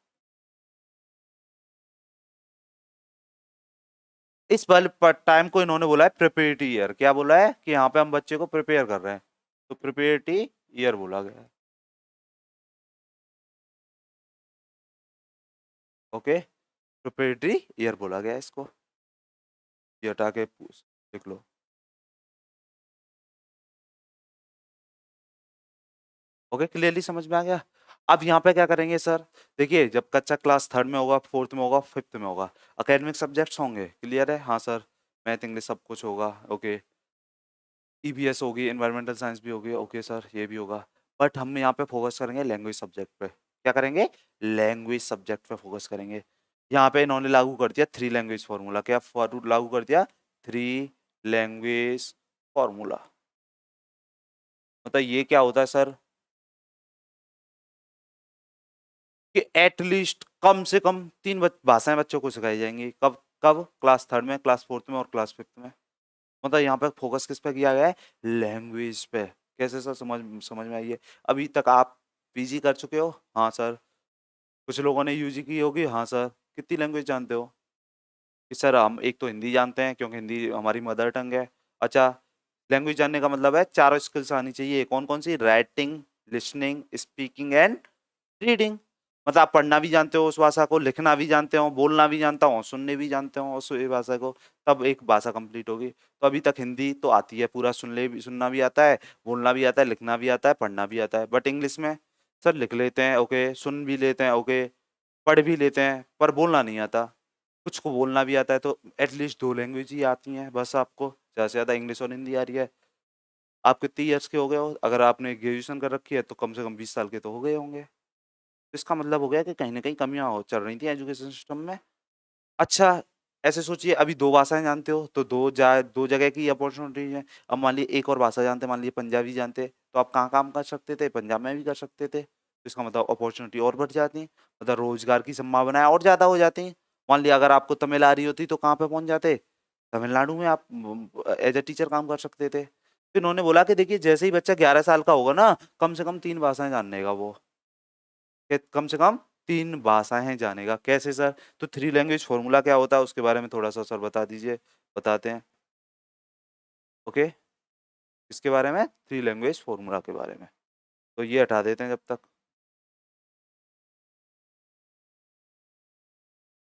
इस वाले टाइम को इन्होंने बोला है प्रिपेरेटरी ईयर। क्या बोला है? कि यहाँ पे हम बच्चे को प्रिपेयर कर रहे हैं, तो प्रिपेरेटरी ईयर बोला गया है। ओके, प्रिपेरेटरी ईयर बोला गया है इसको। ये हटा के पूछ देख लो। ओके, क्लियरली समझ में आ गया। अब यहाँ पे क्या करेंगे सर? देखिए, जब कच्चा क्लास थर्ड में होगा, फोर्थ में होगा, फिफ्थ में होगा, अकेडमिक सब्जेक्ट्स होंगे। क्लियर है? हाँ सर, मैथ इंग्लिश सब कुछ होगा। ओके, ईबीएस होगी, एनवायरमेंटल साइंस भी होगी। ओके सर, ये भी होगा। बट हम यहाँ पे फोकस करेंगे लैंग्वेज सब्जेक्ट पे। क्या करेंगे? लैंग्वेज सब्जेक्ट पे फोकस करेंगे। यहाँ पे इन्होंने लागू कर दिया 3 लैंग्वेज फॉर्मूला। क्या लागू कर दिया? 3 लैंग्वेज फॉर्मूला। मतलब ये क्या होता है सर? कि एटलीस्ट कम से कम 3 भाषाएं बच्चों को सिखाई जाएंगी। कब कब? क्लास थर्ड में, क्लास फोर्थ में और क्लास फिफ्थ में। मतलब यहाँ पे फोकस किस पे किया गया है? लैंग्वेज पे। कैसे सर? समझ समझ में आई है? अभी तक आप पीजी कर चुके हो? हाँ सर। कुछ लोगों ने यूजी की होगी? हाँ सर। कितनी लैंग्वेज जानते हो? कि सर हम एक तो हिंदी जानते हैं क्योंकि हिंदी हमारी मदर टंग है। अच्छा, लैंग्वेज जानने का मतलब है चारों स्किल्स आनी चाहिए। कौन कौन सी? Writing, listening, speaking and reading. मतलब आप पढ़ना भी जानते हो उस भाषा को, लिखना भी जानते हो, बोलना भी जानता हो, सुनने भी जानते हो उस भाषा को, तब एक भाषा कंप्लीट होगी। तो अभी तक हिंदी तो आती है, पूरा सुनना भी आता है, बोलना भी आता है, लिखना भी आता है, पढ़ना भी आता है। बट इंग्लिश में सर लिख लेते हैं, ओके, सुन भी लेते हैं, ओके, पढ़ भी लेते हैं, पर बोलना नहीं आता। कुछ को बोलना भी आता है। तो एटलीस्ट 2 लैंग्वेज ही आती हैं बस आपको, ज़्यादा से ज़्यादा इंग्लिश और हिंदी आ रही है। आप कितनी ईयर्स के हो गए हो? अगर आपने ग्रेजुएशन कर रखी है तो कम से कम 20 साल के तो हो गए होंगे। तो इसका मतलब हो गया कि कहीं न कहीं कमियाँ हो चल रही थी एजुकेशन सिस्टम में। अच्छा, ऐसे सोचिए, अभी 2 भाषाएँ जानते हो तो 2 जगह की अपॉर्चुनिटी है। अब मान लीजिए एक और भाषा जानते, मान लीजिए पंजाबी जानते, तो आप कहाँ काम कर सकते थे? पंजाब में भी कर सकते थे। तो इसका मतलब अपॉर्चुनिटी और बढ़ जाती, मतलब रोज़गार की संभावनाएँ और ज़्यादा हो जाती। मान लिया अगर आपको तमिल आ रही होती तो कहाँ पे पहुँच जाते? तमिलनाडु में आप एज़ अ टीचर काम कर सकते थे। तो इन्होंने बोला कि देखिए, जैसे ही बच्चा 11 साल का होगा ना, कम से कम 3 भाषाएँ जान लेगा वो। कि कम से कम 3 भाषाएँ जानेगा। कैसे सर? तो 3 लैंग्वेज फ़ॉर्मूला क्या होता है उसके बारे में थोड़ा-सा सर बता दीजिए। बताते हैं। ओके? किसके बारे में? 3 लैंग्वेज फ़ॉर्मूला के बारे में। तो ये हटा देते हैं जब तक।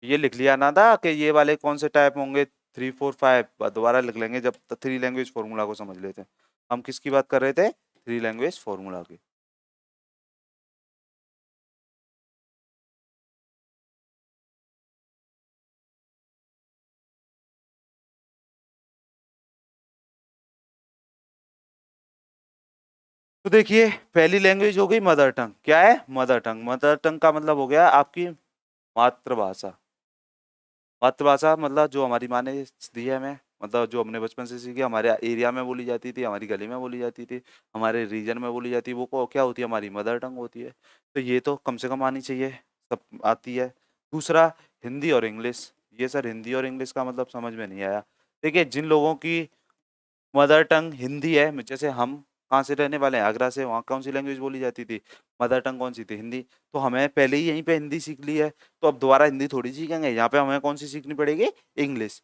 ये लिख लिया ना था कि ये वाले कौन से टाइप होंगे, 3 4 5, दोबारा लिख लेंगे जब 3 लैंग्वेज फ़ॉर्मूला को समझ लेते हैं। हम किसकी बात कर रहे थे? 3 लैंग्वेज फ़ॉर्मूला की। तो देखिए, पहली लैंग्वेज हो गई मदर टंग। क्या है? Mother tongue. मदर टंग का मतलब हो गया आपकी मातृभाषा। मातृभाषा मतलब जो हमारी माँ ने दी है हमें, मतलब जो हमने बचपन से सीखी, हमारे एरिया में बोली जाती थी, हमारी गली में बोली जाती थी, हमारे रीजन में बोली जाती है, वो क्या होती है? हमारी मदर टंग होती है। तो ये तो कम से कम आनी चाहिए, सब आती है। दूसरा, हिंदी और इंग्लिश। ये सर हिंदी और इंग्लिश का मतलब समझ में नहीं आया। देखिए, जिन लोगों की मदर टंग हिंदी है, जैसे हम कहाँ से रहने वाले हैं, आगरा से, वहाँ कौन सी लैंग्वेज बोली जाती थी, मदर टंग कौन सी थी, हिंदी। तो हमें पहले ही यहीं पे हिंदी सीख ली है, तो अब दोबारा हिंदी थोड़ी सीखेंगे, यहाँ पे हमें कौन सी सीखनी पड़ेगी, इंग्लिश।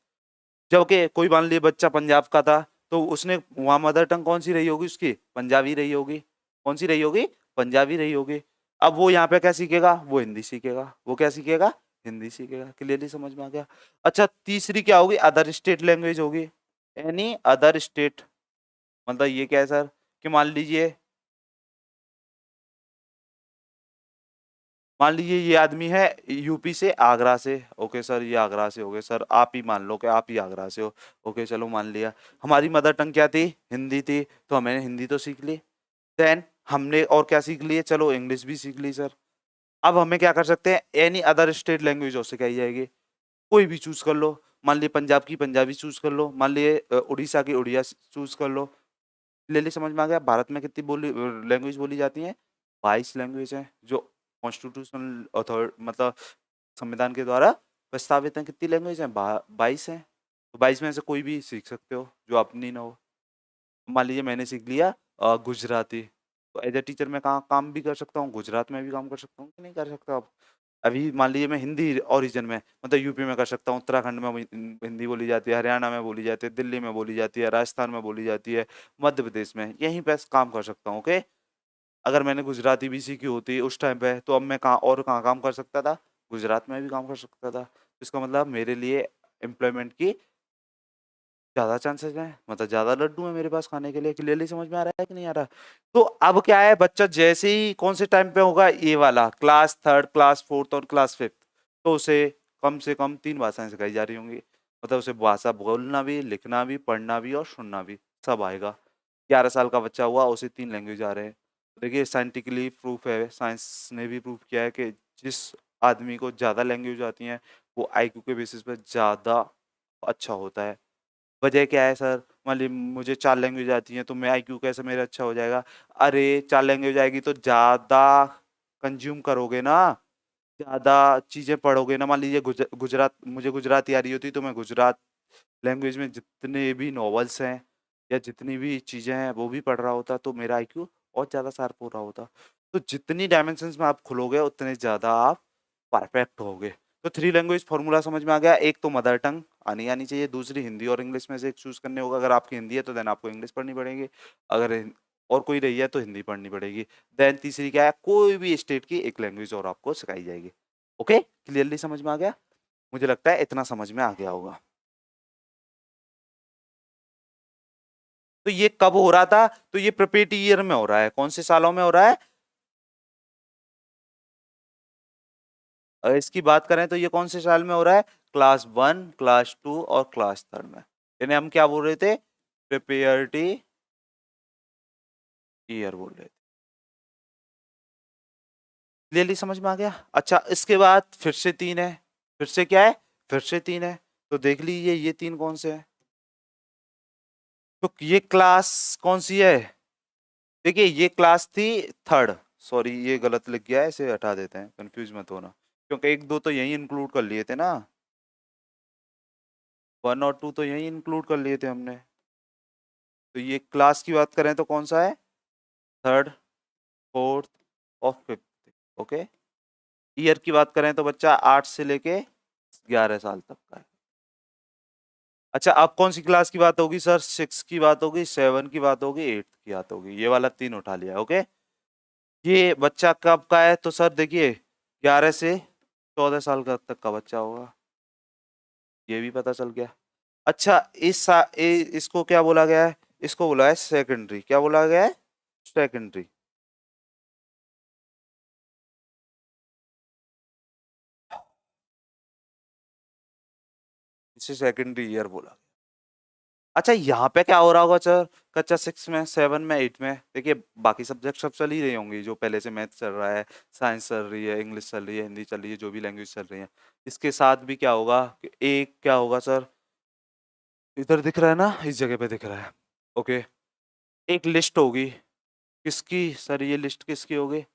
जबकि कोई मान लीजिए बच्चा पंजाब का था, तो उसने वहाँ मदर टंग कौन सी रही होगी उसकी, पंजाबी रही होगी। कौन सी रही होगी, पंजाबी रही होगी। अब वो यहाँ पे क्या सीखेगा, वो हिंदी सीखेगा। वो क्या सीखेगा, हिंदी सीखेगा। क्लियरली समझ में आ गया। अच्छा, तीसरी क्या होगी, अदर स्टेट लैंग्वेज होगी, एनी अदर स्टेट। मतलब ये क्या है सर, कि मान लीजिए ये आदमी है यूपी से, आगरा से। ओके सर, ये आगरा से हो गए सर, आप ही मान लो कि आप ही आगरा से हो। ओके चलो मान लिया। हमारी मदर टंग क्या थी, हिंदी थी, तो हमने हिंदी तो सीख ली। देन हमने और क्या सीख लिए, चलो इंग्लिश भी सीख ली सर। अब हमें क्या कर सकते हैं, एनी अदर स्टेट लैंग्वेज और सिखाई जाएगी, कोई भी चूज कर लो। मान लिए पंजाब की पंजाबी चूज कर लो, मान लिए उड़ीसा की उड़िया चूज कर लो। क्लियरली समझ में आ गया। भारत में कितनी बोली लैंग्वेज बोली जाती है, 22 लैंग्वेज है, जो कॉन्स्टिट्यूशनल अथॉर मतलब संविधान के द्वारा प्रस्तावित है। कितनी लैंग्वेज है, 22 है। तो 22 में से कोई भी सीख सकते हो जो अपनी ना हो। मान लीजिए मैंने सीख लिया गुजराती, तो एज ए टीचर मैं कहाँ काम भी कर सकता हूँ, गुजरात में भी काम कर सकता हूँ कि नहीं कर सकता। अब अभी मान लीजिए मैं हिंदी ओरिजिन में, मतलब यूपी में कर सकता हूँ, उत्तराखंड में हिंदी बोली जाती है, हरियाणा में बोली जाती है, दिल्ली में बोली जाती है, राजस्थान में बोली जाती है, मध्य प्रदेश में, यहीं पे काम कर सकता हूँ। ओके, अगर मैंने गुजराती भी सीखी होती उस टाइम पे, तो अब मैं कहाँ और कहाँ काम कर सकता था, गुजरात में भी काम कर सकता था। इसका मतलब मेरे लिए एम्प्लॉयमेंट की ज़्यादा चांसेस हैं, मतलब ज़्यादा लड्डू हैं मेरे पास खाने के लिए। क्लियरली समझ में आ रहा है कि नहीं आ रहा। तो अब क्या है, बच्चा जैसे ही कौन से टाइम पे होगा, ये वाला क्लास थर्ड, क्लास फोर्थ और क्लास फिफ्थ, तो उसे कम से कम 3 भाषाएं सिखाई जा रही होंगी। मतलब उसे भाषा बोलना भी, लिखना भी, पढ़ना भी और सुनना भी सब आएगा। 11 साल का बच्चा हुआ, उसे 3 लैंग्वेज आ रहे हैं। देखिए साइंटिफिकली प्रूफ है, साइंस ने भी प्रूफ किया है कि जिस आदमी को ज़्यादा लैंग्वेज आती हैं, वो आईक्यू के बेसिस पे ज़्यादा अच्छा होता है। वजह क्या है सर, मान ली मुझे 4 लैंग्वेज आती हैं, तो मैं आईक्यू कैसे मेरा अच्छा हो जाएगा। अरे 4 लैंग्वेज आएगी तो ज़्यादा कंज्यूम करोगे ना, ज़्यादा चीज़ें पढ़ोगे ना। मान लीजिए गुजरात, मुझे गुजराती आ रही होती, तो मैं गुजरात लैंग्वेज में जितने भी नॉवेल्स हैं या जितनी भी चीज़ें हैं वो भी पढ़ रहा होता, तो मेरा आईक्यू और ज़्यादा शार्प हो रहा होता। तो जितनी डायमेंशंस में आप खुलोगे, उतने ज़्यादा आप परफेक्ट होगे। तो 3 लैंग्वेज फॉर्मूला समझ में आ गया। एक तो मदर टंग आनी चाहिए, दूसरी हिंदी और इंग्लिश में से एक चूज करने होगा। अगर आपकी हिंदी है तो देन आपको इंग्लिश पढ़नी पड़ेगी, अगर और कोई रही है तो हिंदी पढ़नी पड़ेगी। देन तीसरी क्या है, कोई भी स्टेट की एक लैंग्वेज और आपको सिखाई जाएगी। ओके, क्लियरली समझ में आ गया। मुझे लगता है इतना समझ में आ गया होगा। तो ये कब हो रहा था, तो ये प्रिपेरेटरी ईयर में हो रहा है। कौन से सालों में हो रहा है, अगर इसकी बात करें तो ये कौन से साल में हो रहा है, क्लास 1, क्लास 2 और क्लास 3 में। यानी हम क्या बोल रहे थे, प्रिपेयरिटी ईयर बोल रहे थे। क्लियरली समझ में आ गया। अच्छा, इसके बाद फिर से 3 है, फिर से क्या है, फिर से 3 है। तो देख लीजिए ये 3 कौन से हैं। तो ये क्लास कौन सी है, देखिए ये क्लास थी थर्ड, सॉरी ये गलत लिख गया है, इसे हटा देते हैं, कंफ्यूज मत होना, क्योंकि 1 2 तो यही इंक्लूड कर लिए थे ना, 1 और 2 तो यही इंक्लूड कर लिए थे हमने। तो ये क्लास की बात करें तो कौन सा है, थर्ड, फोर्थ और फिफ्थ। ओके, ईयर की बात करें तो बच्चा 8 से लेके 11 साल तक का है। अच्छा, अब कौन सी क्लास की बात होगी सर, 6 की बात होगी, 7 की बात होगी, 8 की बात होगी, ये वाला 3 उठा लिया। ओके, ये बच्चा कब का है, तो सर देखिए 11 से 14 साल का तक का बच्चा होगा, ये भी पता चल गया। अच्छा, इसको क्या बोला गया है, इसको बोला है सेकेंडरी। क्या बोला गया है, सेकेंडरी। इसे सेकेंडरी ईयर बोला। अच्छा, यहाँ पे क्या हो रहा होगा सर, कक्षा 6 में, 7 में, 8 में, देखिए बाकी सब्जेक्ट सब चल ही रही होंगी, जो पहले से मैथ चल रहा है, साइंस चल रही है, इंग्लिश चल रही है, हिंदी चल रही है, जो भी लैंग्वेज चल रही है। इसके साथ भी क्या होगा कि एक क्या होगा सर, इधर दिख रहा है ना, इस जगह पे दिख रहा है। ओके, एक लिस्ट होगी, किसकी सर, ये लिस्ट किसकी होगी,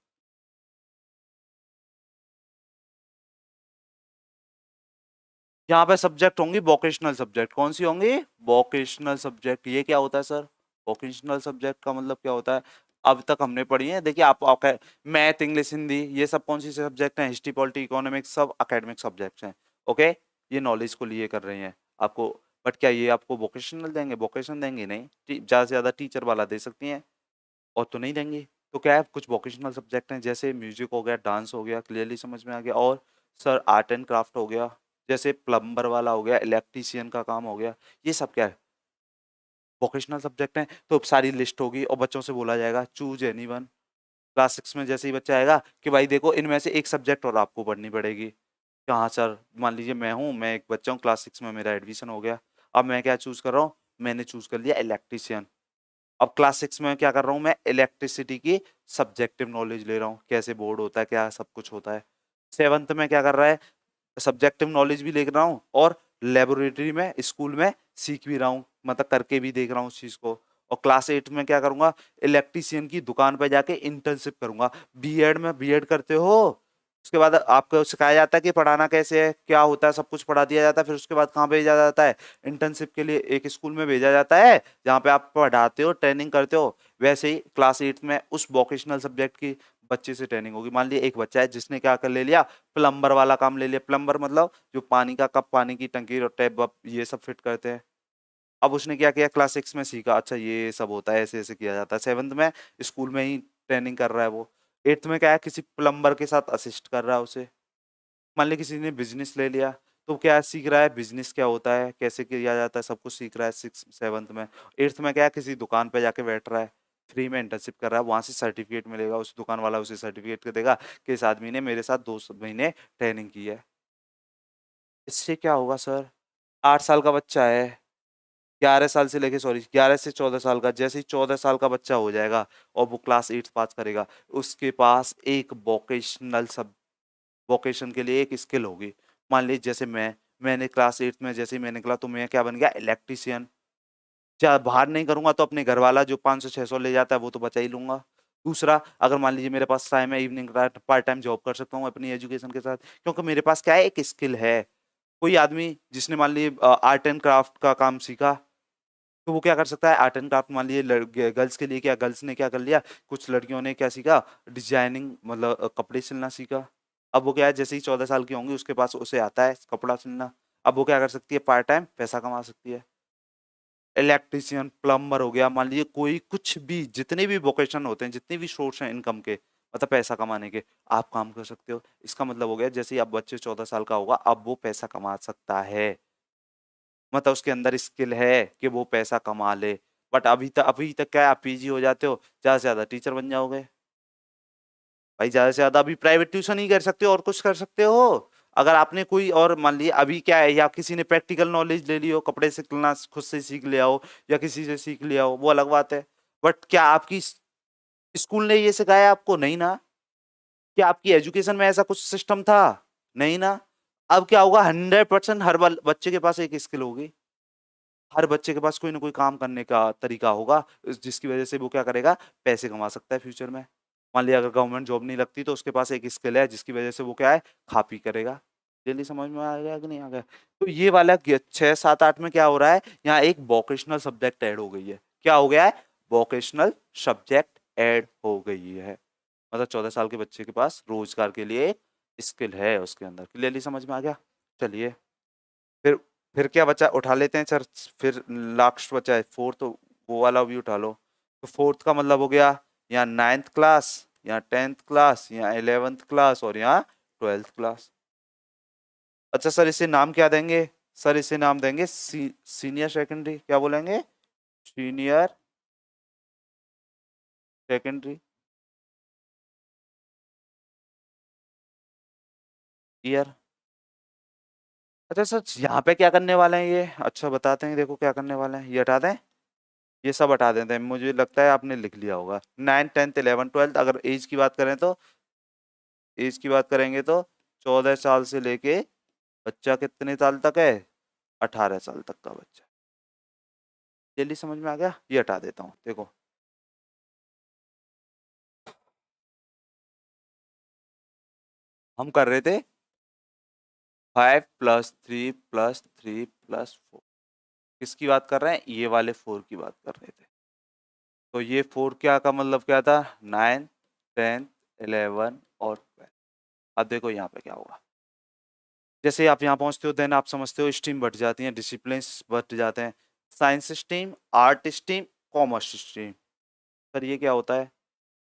यहाँ पे सब्जेक्ट होंगी वोकेशनल सब्जेक्ट। कौन सी होंगी? Vocational subject. ये क्या होता है सर? वोकेशनल सब्जेक्ट का मतलब क्या होता है? अब तक हमने पढ़ी है, देखिए आप मैथ, इंग्लिश, हिंदी, ये सब कौन सी सब्जेक्ट हैं? हिस्ट्री, पॉलिटी, इकोनॉमिक्स, सब एकेडमिक सब्जेक्ट्स हैं। ओके, ये नॉलेज को लिए कर रहे हैं आपको। बट क्या ये आपको वोकेशनल देंगे? वोकेशन देंगे नहीं, ज्यादा से ज्यादा टीचर वाला दे सकती हैं, और तो नहीं देंगे। तो क्या है, कुछ वोकेशनल सब्जेक्ट हैं, जैसे म्यूजिक हो गया, डांस हो गया, क्लियरली समझ में आ गया। और सर आर्ट एंड क्राफ्ट हो गया, जैसे प्लम्बर वाला हो गया, इलेक्ट्रीशियन का काम हो गया, ये सब क्या है? वोकेशनल सब्जेक्ट हैं। तो सारी लिस्ट होगी और बच्चों से बोला जाएगा चूज एनी वन। क्लास 6 में जैसे ही बच्चा आएगा कि भाई देखो इनमें से एक सब्जेक्ट और आपको पढ़नी पड़ेगी। कि हाँ सर, मान लीजिए मैं एक बच्चा हूँ, क्लास 6 में मेरा एडमिशन हो गया। अब मैं क्या चूज कर रहा हूँ? मैंने चूज कर लिया इलेक्ट्रीशियन। अब क्लास 6 में क्या कर रहा हूँ? मैं इलेक्ट्रिसिटी की सब्जेक्टिव नॉलेज ले रहा हूँ, कैसे बोर्ड होता है, क्या सब कुछ होता है। 7th में क्या कर रहा है? सब्जेक्टिव नॉलेज भी ले रहा हूँ और लेबोरेटरी में, स्कूल में सीख भी रहा हूँ, मतलब करके भी देख रहा हूँ उस चीज को। और क्लास 8 में क्या करूंगा? इलेक्ट्रीशियन की दुकान पर जाके इंटर्नशिप करूंगा। बीएड में बीएड करते हो, उसके बाद आपको सिखाया जाता है कि पढ़ाना कैसे है, क्या होता है, सब कुछ पढ़ा दिया जाता है। फिर उसके बाद कहाँ भेजा जाता है? इंटर्नशिप के लिए एक स्कूल में भेजा जाता है, जहाँ पे आप पढ़ाते हो, ट्रेनिंग करते हो। वैसे ही क्लास 8 में उस वोकेशनल सब्जेक्ट की बच्चे से ट्रेनिंग होगी। मान लिया एक बच्चा है जिसने क्या कर ले लिया, प्लम्बर वाला काम ले लिया। प्लम्बर मतलब जो पानी का कप, पानी की टंकी और टैप वप ये सब फिट करते हैं। अब उसने क्या किया, क्लास 6 में सीखा, अच्छा ये सब होता है, ऐसे ऐसे किया जाता है। 7th में स्कूल में ही ट्रेनिंग कर रहा है वो। 8th में क्या है, किसी प्लम्बर के साथ असिस्ट कर रहा है उसे। मान ली किसी ने बिजनेस ले लिया, तो क्या सीख रहा है? बिजनेस क्या होता है, कैसे किया जाता है, सब कुछ सीख रहा है 6 7th में। 8th में क्या है, किसी दुकान पे जाके बैठ रहा है, फ्री में इंटर्नशिप कर रहा है, वहां से सर्टिफिकेट मिलेगा, उस दुकान वाला उसे सर्टिफिकेट देगा कि इस आदमी ने मेरे साथ 2 महीने ट्रेनिंग की है। इससे क्या होगा सर? 8 साल का बच्चा है, 11 साल से लेके, सॉरी 11 से 14 साल का, जैसे ही 14 साल का बच्चा हो जाएगा और वो क्लास 8 पास करेगा, उसके पास एक वोकेशनल सब, वोकेशन के लिए एक स्किल होगी। मान लीजिए जैसे मैंने क्लास 8 में जैसे ही मैं निकला तो मैं क्या बन गया? इलेक्ट्रीशियन। क्या बाहर नहीं करूंगा तो अपने घर वाला जो 500 600 ले जाता है वो तो बचा ही लूंगा। दूसरा, अगर मान लीजिए मेरे पास टाइम है, इवनिंग पार्ट टाइम जॉब कर सकता हूँ अपनी एजुकेशन के साथ, क्योंकि मेरे पास क्या है, एक स्किल है। कोई आदमी जिसने मान लीजिए आर्ट एंड क्राफ्ट का काम सीखा, तो वो क्या कर सकता है? आर्ट एंड क्राफ्ट, मान लीजिए गर्ल्स के लिए, क्या गर्ल्स ने क्या कर लिया, कुछ लड़कियों ने क्या सीखा, डिजाइनिंग, मतलब कपड़े सिलना सीखा। अब वो क्या है, जैसे ही 14 साल की होंगी उसके पास उसे आता है कपड़ा सिलना। अब वो क्या कर सकती है? पार्ट टाइम पैसा कमा सकती है। इलेक्ट्रीशियन, प्लम्बर हो गया, मान लीजिए कोई कुछ भी, जितने भी वोकेशन होते हैं, जितने भी सोर्स हैं इनकम के, मतलब पैसा कमाने के, आप काम कर सकते हो। इसका मतलब हो गया जैसे ही अब बच्चे 14 साल का होगा, अब वो पैसा कमा सकता है, मतलब उसके अंदर स्किल है कि वो पैसा कमा ले। बट अभी तक क्या है, आप पीजी हो जाते हो, ज्यादा से ज्यादा टीचर बन जाओगे। भाई ज्यादा से ज्यादा अभी प्राइवेट ट्यूशन ही कर सकते हो, और कुछ कर सकते हो? अगर आपने कोई और मान लिया अभी क्या है, या किसी ने प्रैक्टिकल नॉलेज ले ली हो, कपड़े सिलना खुद से सीख लिया हो, या किसी से सीख लिया हो, वो अलग बात है। बट क्या आपकी स्कूल ने ये सिखाया आपको? नहीं ना। क्या आपकी एजुकेशन में ऐसा कुछ सिस्टम था? नहीं ना। अब क्या होगा, 100% हर बच्चे के पास एक स्किल होगी। हर बच्चे के पास कोई ना कोई काम करने का तरीका होगा, जिसकी वजह से वो क्या करेगा, पैसे कमा सकता है फ्यूचर में। मान लिया अगर गवर्नमेंट जॉब नहीं लगती तो उसके पास एक स्किल है जिसकी वजह से वो क्या है, खा पी करेगा। जल्दी समझ में आ गया कि नहीं आ गया? तो ये वाला 6 7 8 में क्या हो रहा है, यहाँ एक वोकेशनल सब्जेक्ट ऐड हो गई है। क्या हो गया है? वोकेशनल सब्जेक्ट ऐड हो गई है। मतलब 14 साल के बच्चे के पास रोजगार के लिए स्किल है उसके अंदर। क्लियरली समझ में आ गया? चलिए, फिर फिर क्या बचा, उठा लेते हैं सर। फिर लास्ट बचा है फोर्थ, वो वाला भी उठा लो। तो फोर्थ का मतलब हो गया, यहाँ 9th क्लास, यहाँ 10th क्लास, यहाँ 11th क्लास, और यहाँ 12th क्लास। अच्छा सर, इसे नाम क्या देंगे? सर इसे नाम देंगे सीनियर सेकेंडरी। क्या बोलेंगे? Senior secondary year. अच्छा सर, यहाँ पे क्या करने वाले हैं ये? अच्छा बताते हैं, देखो क्या करने वाले हैं, ये हटा दें, ये सब हटा देते हैं। मुझे लगता है आपने लिख लिया होगा। 9th 10th 11th 12th, अगर एज की बात करें तो, एज की बात करेंगे तो 14 साल से लेके बच्चा कितने साल तक है, 18 साल तक का बच्चा। जल्दी समझ में आ गया? ये हटा देता हूँ, देखो। हम कर रहे थे 5 + 3 + 3 + 4 किसकी बात कर रहे हैं? ये वाले 4 की बात कर रहे थे। तो ये 4 क्या का मतलब क्या था? 9, 10, 11 और 12। अब देखो यहाँ पे क्या होगा। जैसे आप यहाँ पहुंचते हो देन आप समझते हो स्ट्रीम बढ़ जाती हैं, डिसिप्लिन्स बढ़ जाते हैं। Science stream, art stream, commerce stream. Sir ये क्या होता है?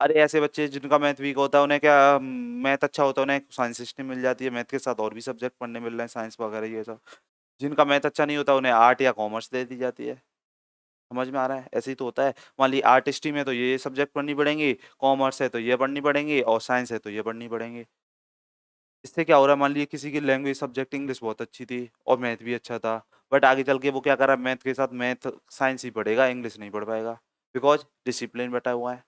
अरे ऐसे बच्चे जिनका मैथ वीक होता है उन्हें क्या मैथ अच्छा होता है उन्हें साइंस स्ट्रीम मिल जाती है, मैथ के साथ और भी सब्जेक्ट पढ़ने मिल रहे हैं, साइंस वगैरह ये सब। जिनका मैथ अच्छा नहीं होता उन्हें आर्ट या कॉमर्स दे दी जाती है। समझ में आ रहा है? ऐसे ही तो होता है। मान ली आर्ट स्ट्रीम है तो ये सब्जेक्ट पढ़नी पड़ेंगी, कॉमर्स है तो ये पढ़नी पड़ेंगी और साइंस है तो ये पढ़नी पड़ेंगी। इससे क्या हो रहा है? मान लीजिए किसी की लैंग्वेज सब्जेक्ट इंग्लिश बहुत अच्छी थी और मैथ भी अच्छा था, बट आगे चल के वो क्या कर रहा है? मैथ के साथ मैथ साइंस ही पढ़ेगा, इंग्लिश नहीं पढ़ पाएगा, बिकॉज डिसिप्लिन बटा हुआ है।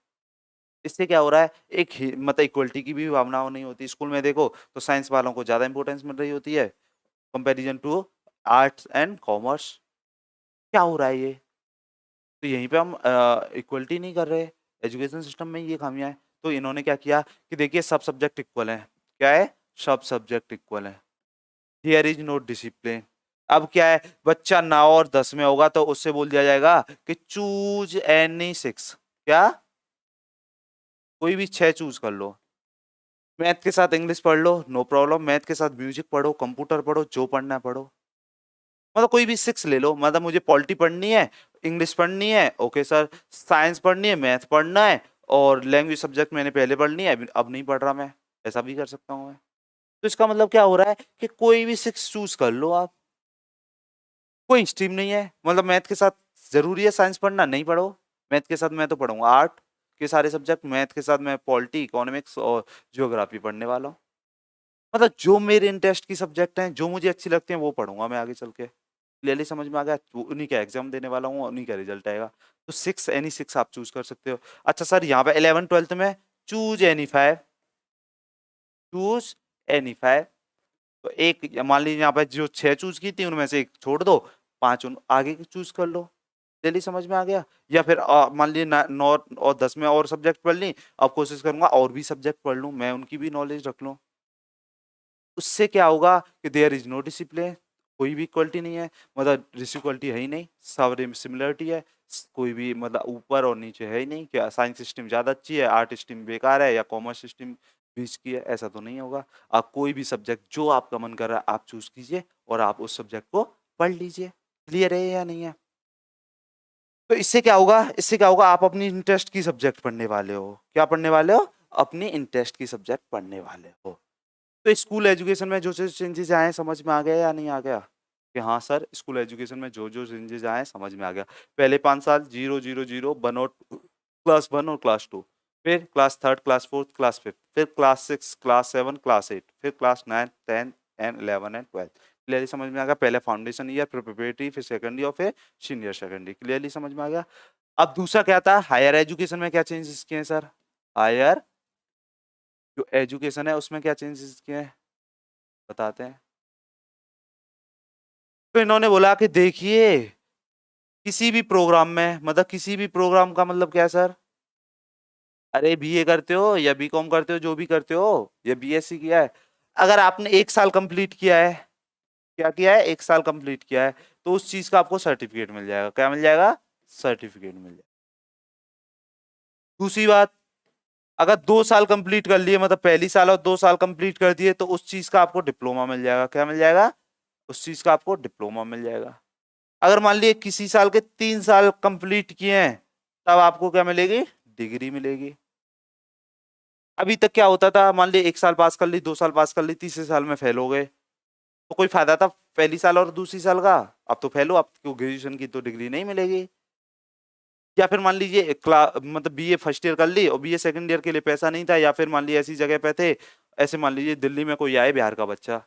इससे क्या हो रहा है? मतलब इक्वलिटी की भी भावना नहीं होती। स्कूल में देखो तो साइंस वालों को ज्यादा इंपॉर्टेंस मिल रही होती है comparison to arts and commerce. क्या हो रहा है ये? तो यहीं पे हम इक्वलिटी नहीं कर रहे। एजुकेशन सिस्टम में ये खामियां है। तो इन्होंने क्या किया कि देखिए सब सब्जेक्ट इक्वल है। क्या है? सब सब्जेक्ट इक्वल है। Here is no discipline. अब क्या है? बच्चा 9 और 10 में होगा तो उससे बोल दिया जाएगा कि चूज एनी 6। क्या? कोई भी 6 चूज कर लो। मैथ के साथ इंग्लिश पढ़ लो, नो प्रॉब्लम। मैथ के साथ म्यूजिक पढ़ो, कंप्यूटर पढ़ो, जो पढ़ना है पढ़ो। मतलब कोई भी 6 ले लो। मतलब मुझे पॉलिटी पढ़नी है, इंग्लिश पढ़नी है, ओके सर, साइंस पढ़नी है, मैथ पढ़ना है और लैंग्वेज सब्जेक्ट मैंने पहले पढ़नी है, अब नहीं पढ़ रहा मैं। ऐसा भी कर सकता हूँ मैं। तो इसका मतलब क्या हो रहा है कि कोई भी 6 चूज कर लो आप। कोई स्ट्रीम नहीं है। मतलब मैथ के साथ जरूरी है साइंस पढ़ना? नहीं पढ़ो। मैथ के साथ मैं तो पढ़ूंगा आर्ट के सारे सब्जेक्ट, मैथ के साथ मैं पॉलिटी, इकोनॉमिक्स और ज्योग्राफी पढ़ने वाला हूँ। मतलब जो मेरे इंटरेस्ट की सब्जेक्ट हैं, जो मुझे अच्छी लगती हैं वो पढ़ूंगा मैं आगे चल के। क्लियरली समझ में आ गया? उन्हीं का एग्जाम देने वाला हूँ, उन्हीं का रिजल्ट आएगा। तो 6 एनी 6 आप चूज कर सकते हो। अच्छा सर यहाँ पे 11 12 में चूज एनी 5, चूज एनी 5। तो एक मान लीजिए यहाँ पे जो 6 चूज की थी उनमें से एक छोड़ दो, 5 उन आगे की चूज कर लो। डेली समझ में आ गया? या फिर मान लीजिए 9 और 10 में और सब्जेक्ट पढ़ ली, अब कोशिश करूंगा और भी सब्जेक्ट पढ़ लूं, मैं उनकी भी नॉलेज रख लूं। उससे क्या होगा कि देयर इज नो डिसिप्लिन। कोई भी इक्वलिटी नहीं है, मतलब डिसइक्वलिटी है ही नहीं, सब सिमिलरिटी है। कोई भी मतलब ऊपर और नीचे है ही नहीं। क्या साइंस स्ट्रीम ज्यादा अच्छी है, आर्ट स्ट्रीम बेकार है, या कॉमर्स स्ट्रीम बीच की है? ऐसा तो नहीं होगा। आप कोई भी सब्जेक्ट जो आपका मन कर रहा है आप चूज कीजिए और आप उस सब्जेक्ट को पढ़ लीजिए। क्लियर है या नहीं है? तो इससे क्या होगा? इससे क्या होगा? आप अपनी इंटरेस्ट की सब्जेक्ट पढ़ने वाले हो। क्या पढ़ने वाले हो? अपनी इंटरेस्ट की सब्जेक्ट पढ़ने वाले हो। तो स्कूल एजुकेशन में जो जो चेंजेस आए समझ में आ गया या नहीं आ गया? कि हाँ सर स्कूल एजुकेशन में जो जो चेंजेस आए समझ में आ गया। पहले 5 साल 0 0 0 1 और क्लास 1 और क्लास 2, फिर class third, class fourth, class fifth, फिर क्लास 6, क्लास 7, क्लास 8, फिर क्लास 9, 10 एंड 11 एंड 12। क्लियरली समझ में आ गया? पहले फाउंडेशन ईयर, फिर प्रिपरेटरी, फिर सेकंड ईयर, फिर सीनियर सेकेंडरी। क्लियरली समझ में आ गया? अब दूसरा क्या था? हायर एजुकेशन में क्या चेंजेस किए हैं सर? हायर जो एजुकेशन है उसमें क्या चेंजेस किए हैं बताते हैं। तो इन्होंने बोला कि देखिए किसी भी प्रोग्राम में, मतलब किसी भी प्रोग्राम का मतलब क्या है सर? अरे बीए करते हो या बीकॉम करते हो, जो भी करते हो, या बीएससी किया है, अगर आपने 1 साल कंप्लीट किया है, क्या किया है? 1 साल कंप्लीट किया है, तो उस चीज का आपको सर्टिफिकेट मिल जाएगा। क्या मिल जाएगा? सर्टिफिकेट मिल जाएगा। दूसरी बात, अगर 2 साल कंप्लीट कर लिए, मतलब पहली साल और 2 साल कंप्लीट कर दिए, तो उस चीज का आपको डिप्लोमा मिल जाएगा। क्या मिल जाएगा? उस चीज का आपको डिप्लोमा मिल जाएगा। अगर मान लिए किसी साल के 3 साल कंप्लीट किए हैं, तब आपको क्या मिलेगी? डिग्री मिलेगी। अभी तक क्या होता था? मान लिए 1 साल पास कर ली, 2 साल पास कर ली, तीसरे साल में फेल हो गए, तो कोई फायदा था पहली साल और दूसरी साल का? अब तो फेल हो, आपको ग्रेजुएशन की तो डिग्री नहीं मिलेगी। या फिर मान लीजिए मतलब बीए फर्स्ट ईयर कर ली और बीए सेकंड ईयर के लिए पैसा नहीं था, या फिर मान लीजिए ऐसी जगह पे थे, ऐसे मान लीजिए दिल्ली में कोई आए बिहार का बच्चा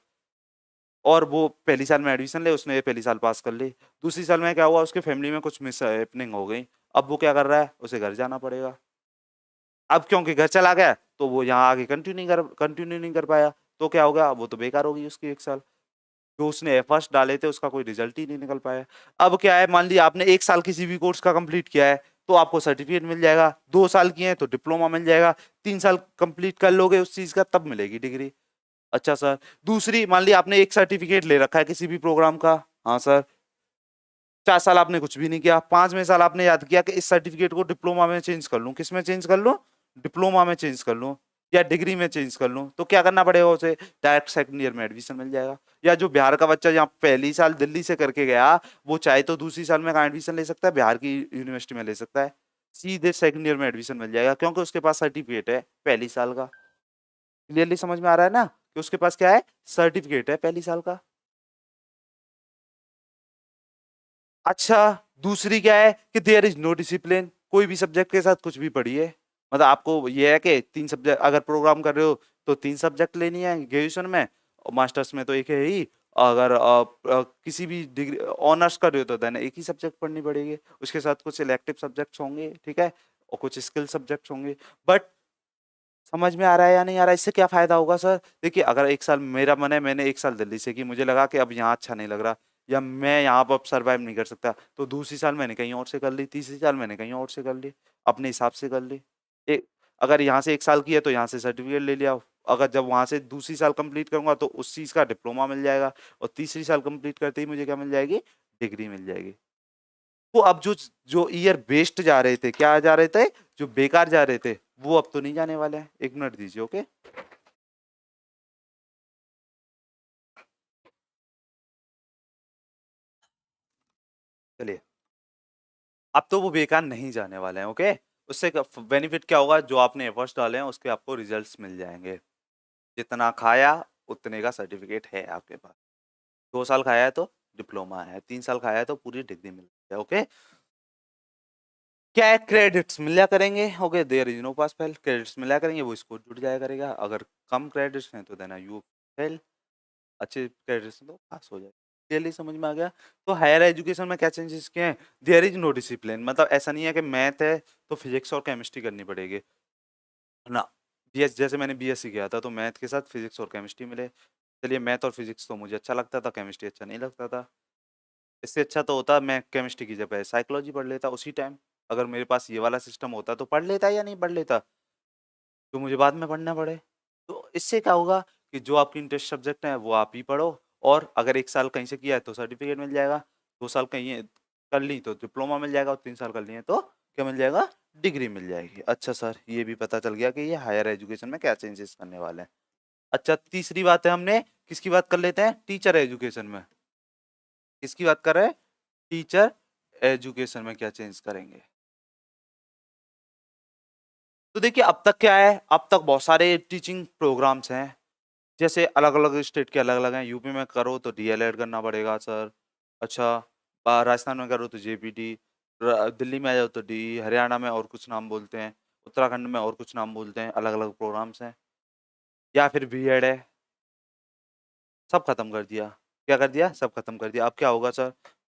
और वो पहली साल में एडमिशन ले, उसने पहली साल पास कर ली, दूसरी साल में क्या हुआ? उसके फैमिली में कुछ मिस हैपनिंग हो गई, अब वो क्या कर रहा है? उसे घर जाना पड़ेगा। अब क्योंकि घर चला गया तो वो यहाँ आगे कंटिन्यू नहीं कर पाया, तो क्या हो गया? वो तो बेकार हो गई उसकी 1 साल। जो उसने एफर्ट्स डाले थे उसका कोई रिजल्ट ही नहीं निकल पाया। अब क्या है? मान लिया आपने 1 साल किसी भी कोर्स का कंप्लीट किया है तो आपको सर्टिफिकेट मिल जाएगा, 2 साल किए हैं तो डिप्लोमा मिल जाएगा, 3 साल कंप्लीट कर लोगे उस चीज का तब मिलेगी डिग्री। अच्छा सर। दूसरी, मान लिया आपने एक सर्टिफिकेट ले रखा है किसी भी प्रोग्राम का, हाँ सर, 4 साल आपने कुछ भी नहीं किया, 5वें साल आपने याद किया कि इस सर्टिफिकेट को डिप्लोमा में चेंज कर लूं। किस में चेंज कर लूं? डिप्लोमा में चेंज कर लूं या डिग्री में चेंज कर लूं। तो क्या करना पड़ेगा उसे? डायरेक्ट सेकंड ईयर में एडमिशन मिल जाएगा। या जो बिहार का बच्चा यहाँ पहली साल दिल्ली से करके गया, वो चाहे तो दूसरी साल में एडमिशन ले सकता है, बिहार की यूनिवर्सिटी में ले सकता है, सीधे सेकंड ईयर में एडमिशन मिल जाएगा, क्योंकि उसके पास सर्टिफिकेट है पहली साल का। क्लियरली समझ में आ रहा है ना कि उसके पास क्या है? सर्टिफिकेट है पहली साल का। अच्छा, दूसरी क्या है कि देयर इज नो डिसिप्लिन। कोई भी सब्जेक्ट के साथ कुछ भी पढ़िए, मतलब आपको ये है कि 3 सब्जेक्ट अगर प्रोग्राम कर रहे हो तो 3 सब्जेक्ट लेनी है ग्रेजुएशन में, और मास्टर्स में तो एक है ही। अगर किसी भी डिग्री ऑनर्स कर रहे हो तो देन एक ही सब्जेक्ट पढ़नी पड़ेगी, उसके साथ कुछ इलेक्टिव सब्जेक्ट्स होंगे, ठीक है, और कुछ स्किल सब्जेक्ट्स होंगे। बट समझ में आ रहा है या नहीं आ रहा है? इससे क्या फायदा होगा सर? देखिए, अगर एक साल मेरा मन है, मैंने एक साल दिल्ली से की, मुझे लगा कि अब यहाँ अच्छा नहीं लग रहा या मैं यहाँ पर अब सर्वाइव नहीं कर सकता, तो दूसरी साल मैंने कहीं और से कर ली, तीसरी साल मैंने कहीं और से कर ली, अपने हिसाब से कर ली। अगर यहाँ से एक साल की है तो यहाँ से सर्टिफिकेट ले लिया। अगर जब वहां से दूसरी साल कंप्लीट करूंगा तो उस चीज का डिप्लोमा मिल जाएगा, और तीसरी साल कंप्लीट करते ही मुझे क्या मिल जाएगी? डिग्री मिल जाएगी। तो अब जो जो ईयर वेस्ट जा रहे थे, क्या जा रहे थे, जो बेकार जा रहे थे, वो अब तो नहीं जाने वाले हैं। 1 मिनट दीजिए, ओके। चलिए, अब तो वो बेकार नहीं जाने वाले हैं, ओके। उससे बेनिफिट क्या होगा? जो आपने एफर्ट्स डाले हैं उसके आपको रिजल्ट्स मिल जाएंगे। जितना खाया उतने का सर्टिफिकेट है आपके पास। 2 साल खाया है तो डिप्लोमा है, 3 साल खाया है तो पूरी डिग्री मिल है, ओके। क्या है? क्रेडिट्स मिला करेंगे, okay, there is no pass fail. Credits मिला करेंगे, वो स्कोर जुड़ जाया करेगा। अगर कम क्रेडिट्स हैं तो देना यू फेल, अच्छे क्रेडिट्स हैं तो पास हो जाए। क्लियरली समझ में आ गया? तो हायर एजुकेशन में क्या चेंजेस किए हैं? देयर इज नो डिसिप्लिन, मतलब ऐसा नहीं है कि मैथ है तो फिजिक्स और केमिस्ट्री करनी पड़ेगी ना। बीएस, जैसे मैंने बीएससी किया था तो मैथ के साथ फिजिक्स और केमिस्ट्री मिले। चलिए, मैथ और फिजिक्स तो मुझे अच्छा लगता था, केमिस्ट्री अच्छा नहीं लगता था। इससे अच्छा तो होता मैं केमिस्ट्री की जगह साइकोलॉजी पढ़ लेता उसी टाइम। अगर मेरे पास ये वाला सिस्टम होता तो पढ़ लेता या नहीं पढ़ लेता, तो मुझे बाद में पढ़ना पड़े। तो इससे क्या होगा कि जो आपकी इंटरेस्ट सब्जेक्ट है वो आप ही पढ़ो, और अगर 1 साल कहीं से किया है तो सर्टिफिकेट मिल जाएगा, 2 साल कहीं कर ली तो डिप्लोमा मिल जाएगा, और 3 साल कर लिए तो क्या मिल जाएगा? डिग्री मिल जाएगी। अच्छा सर, ये भी पता चल गया कि ये हायर एजुकेशन में क्या चेंजेस करने वाले हैं। अच्छा, तीसरी बात है, हमने किसकी बात कर लेते हैं? टीचर एजुकेशन में। किसकी बात कर रहे हैं? टीचर एजुकेशन में क्या चेंज करेंगे? तो देखिए, अब तक क्या है, अब तक बहुत सारे टीचिंग प्रोग्राम्स हैं, जैसे अलग अलग स्टेट के अलग अलग हैं। यूपी में करो तो डीएलएड करना पड़ेगा सर। अच्छा, राजस्थान में करो तो जेपीटी, दिल्ली में आ जाओ तो डी, हरियाणा में और कुछ नाम बोलते हैं, उत्तराखंड में और कुछ नाम बोलते हैं, अलग अलग प्रोग्राम्स हैं। या फिर बीएड है। सब खत्म कर दिया। क्या कर दिया? सब खत्म कर दिया। अब क्या होगा सर?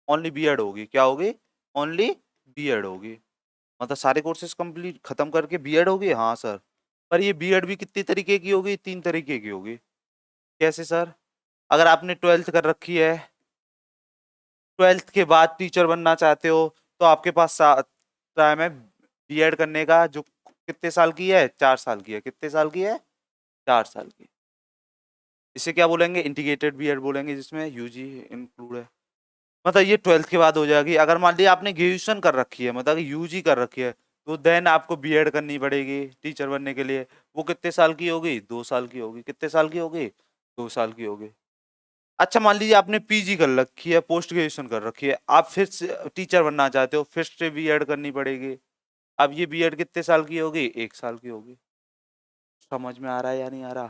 ओनली बीएड होगी। क्या होगी? ओनली बीएड होगी। मतलब सारे कोर्सेज कंप्लीट खत्म करके बीएड होगी, हाँ सर। पर ये बीएड भी कितनी तरीके की होगी? 3 तरीके की होगी। कैसे सर? अगर आपने 12th कर रखी है, 12th के बाद टीचर बनना चाहते हो, तो आपके पास टाइम है बीएड करने का, जो कितने साल की है? 4 साल की है। कितने साल की है? 4 साल की। इसे क्या बोलेंगे? इंटीग्रेटेड बीएड बोलेंगे, जिसमें यूजी इंक्लूड है। मतलब ये 12th के बाद हो जाएगी। अगर मान लिया आपने ग्रेजुएशन कर रखी है, मतलब यूजी कर रखी है, तो देन आपको बीएड करनी पड़ेगी टीचर बनने के लिए। वो कितने साल की होगी? 2 साल की होगी। कितने साल की होगी? 2 साल की होगी। अच्छा, मान लीजिए आपने पीजी कर रखी है, पोस्ट ग्रेजुएशन कर रखी है, आप फिर से टीचर बनना चाहते हो, फिर से बीएड करनी पड़ेगी। अब ये बीएड कितने साल की होगी? 1 साल की होगी। समझ में आ रहा है या नहीं आ रहा?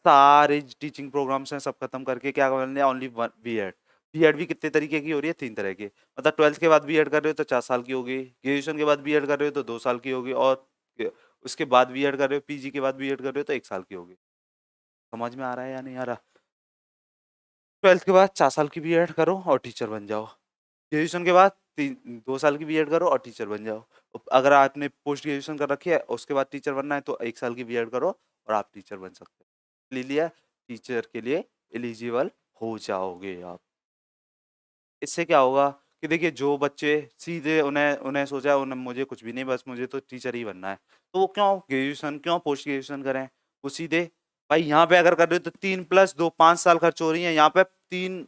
सारे टीचिंग प्रोग्राम्स हैं, सब खत्म करके क्या करना है? Only one BEd. बीएड भी कितने तरीके की हो रही है? 3 तरह की। मतलब 12th के बाद बीएड कर रहे हो तो 4 साल की होगी, ग्रेजुएशन के बाद बीएड कर रहे हो तो 2 साल की होगी, और उसके बाद बीएड कर रहे हो, पीजी के बाद बीएड कर रहे हो तो 1 साल की होगी। समझ में आ रहा है या नहीं आ रहा? 12th के बाद 4 साल की बीएड करो और टीचर बन जाओ। ग्रेजुएशन के बाद 2 साल की बीएड करो और टीचर बन जाओ। अगर आपने पोस्ट ग्रेजुएशन कर रखी है, उसके बाद टीचर बनना है, तो 1 साल की बीएड करो और आप टीचर बन सकते हो। ले लिया, टीचर के लिए एलिजिबल हो जाओगे आप। इससे क्या होगा कि देखिए, जो बच्चे सीधे उन्हें उन्हें सोचा उन्हें मुझे कुछ भी नहीं, बस मुझे तो टीचर ही बनना है, तो वो क्यों ग्रेजुएशन, क्यों पोस्ट ग्रेजुएशन करें? वो सीधे भाई यहाँ पे अगर कर रहे हो तो 3+2 5 साल खर्च हो रही है। यहाँ पे 3,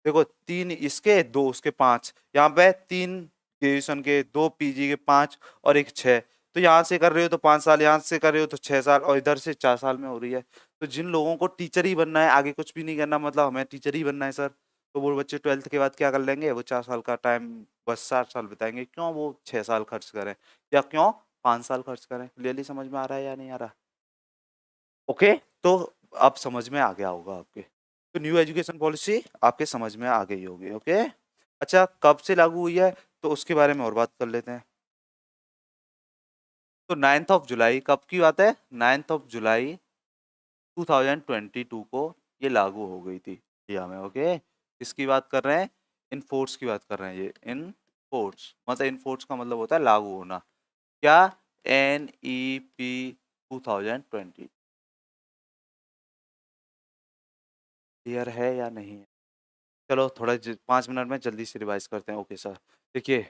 देखो 3 इसके 2 उसके 5, यहाँ पे 3 ग्रेजुएशन के, 2 पीजी के 5 और एक 6। तो यहाँ से कर रहे हो तो 5 साल, यहाँ से कर रहे हो तो 6 साल, और इधर से 4 साल में हो रही है। तो जिन लोगों को टीचर ही बनना है, आगे कुछ भी नहीं करना, मतलब हमें टीचर ही बनना है सर, तो वो बच्चे 12th के बाद क्या कर लेंगे, वो 4 साल का टाइम बस 7 साल बिताएंगे, क्यों वो 6 साल खर्च करें, या क्यों 5 साल खर्च करें। क्लियरली समझ में आ रहा है या नहीं आ रहा? ओके, तो अब समझ में आ गया होगा आपके। तो न्यू एजुकेशन पॉलिसी आपके समझ में आ गई होगी। ओके, अच्छा कब से लागू हुई है तो उसके बारे में और बात कर लेते हैं। तो 9 जुलाई, कब की बात है, 9 जुलाई 2022 को ये लागू हो गई थी इंडिया में। ओके, इसकी बात कर रहे हैं, इन फोर्स की बात कर रहे हैं, ये इन फोर्स, मतलब इन फोर्स का मतलब होता है लागू होना। क्या? NEP 2020 क्लियर है या नहीं है? चलो थोड़ा 5 मिनट में जल्दी से रिवाइज करते हैं। ओके सर, देखिए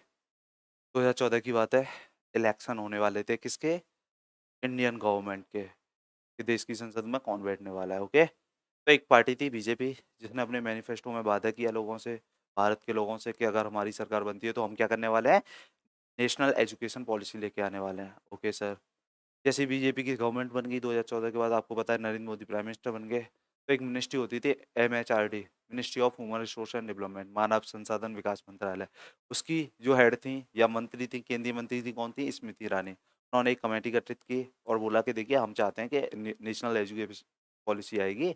2014 की बात है, इलेक्शन होने वाले थे किसके, इंडियन गवर्नमेंट के, कि देश की संसद में कौन बैठने वाला है। ओके, तो एक पार्टी थी बीजेपी, जिसने अपने मैनिफेस्टो में वादा किया लोगों से, भारत के लोगों से, कि अगर हमारी सरकार बनती है तो हम क्या करने वाले हैं, नेशनल एजुकेशन पॉलिसी लेके आने वाले हैं। ओके सर, जैसे बीजेपी की गवर्नमेंट बन गई 2014 के बाद, आपको पता है नरेंद्र मोदी प्राइम मिनिस्टर बन गए, तो एक मिनिस्ट्री होती थी MHRD, ministry of human resource and development, मानव संसाधन विकास मंत्रालय। उसकी जो हेड थी या मंत्री थी, केंद्रीय मंत्री थी, कौन थी, स्मृति ईरानी। उन्होंने एक कमेटी गठित की और बोला कि देखिए हम चाहते हैं कि नेशनल एजुकेशन पॉलिसी आएगी,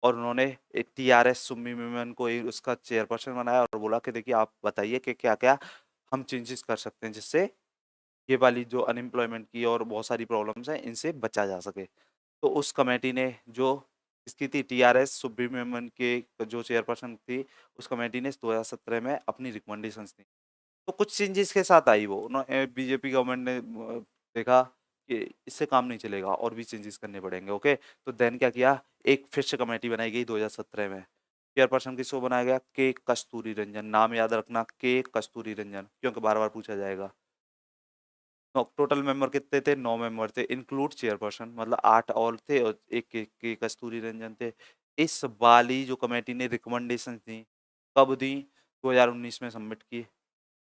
और उन्होंने एक TRS सुम्मी मेमन को उसका चेयरपर्सन बनाया और बोला कि देखिए आप बताइए कि क्या क्या हम चेंजेस कर सकते हैं जिससे ये वाली जो अनएम्प्लॉयमेंट की और बहुत सारी प्रॉब्लम्स हैं इनसे बचा जा सके। तो उस कमेटी ने जो इसकी थी, TRS सुब्रमण्यम के जो चेयरपर्सन थी, उस कमेटी ने 2017 में अपनी रिकमेंडेशंस दी। तो कुछ चेंजेस के साथ आई वो, बीजेपी गवर्नमेंट ने देखा कि इससे काम नहीं चलेगा और भी चेंजेस करने पड़ेंगे। ओके, तो देन क्या किया, एक फिर से कमेटी बनाई गई 2017 में। चेयरपर्सन किसको बनाया गया, के कस्तूरी रंजन, नाम याद रखना, के कस्तूरी रंजन, क्योंकि बार बार पूछा जाएगा। टोटल मेंबर कितने थे, 9 मेंबर थे, इंक्लूड चेयरपर्सन, मतलब 8 और थे और एक के कस्तूरी रंजन थे। इस वाली जो कमेटी ने रिकमेंडेशन दी, कब दी, 2019 में सबमिट की,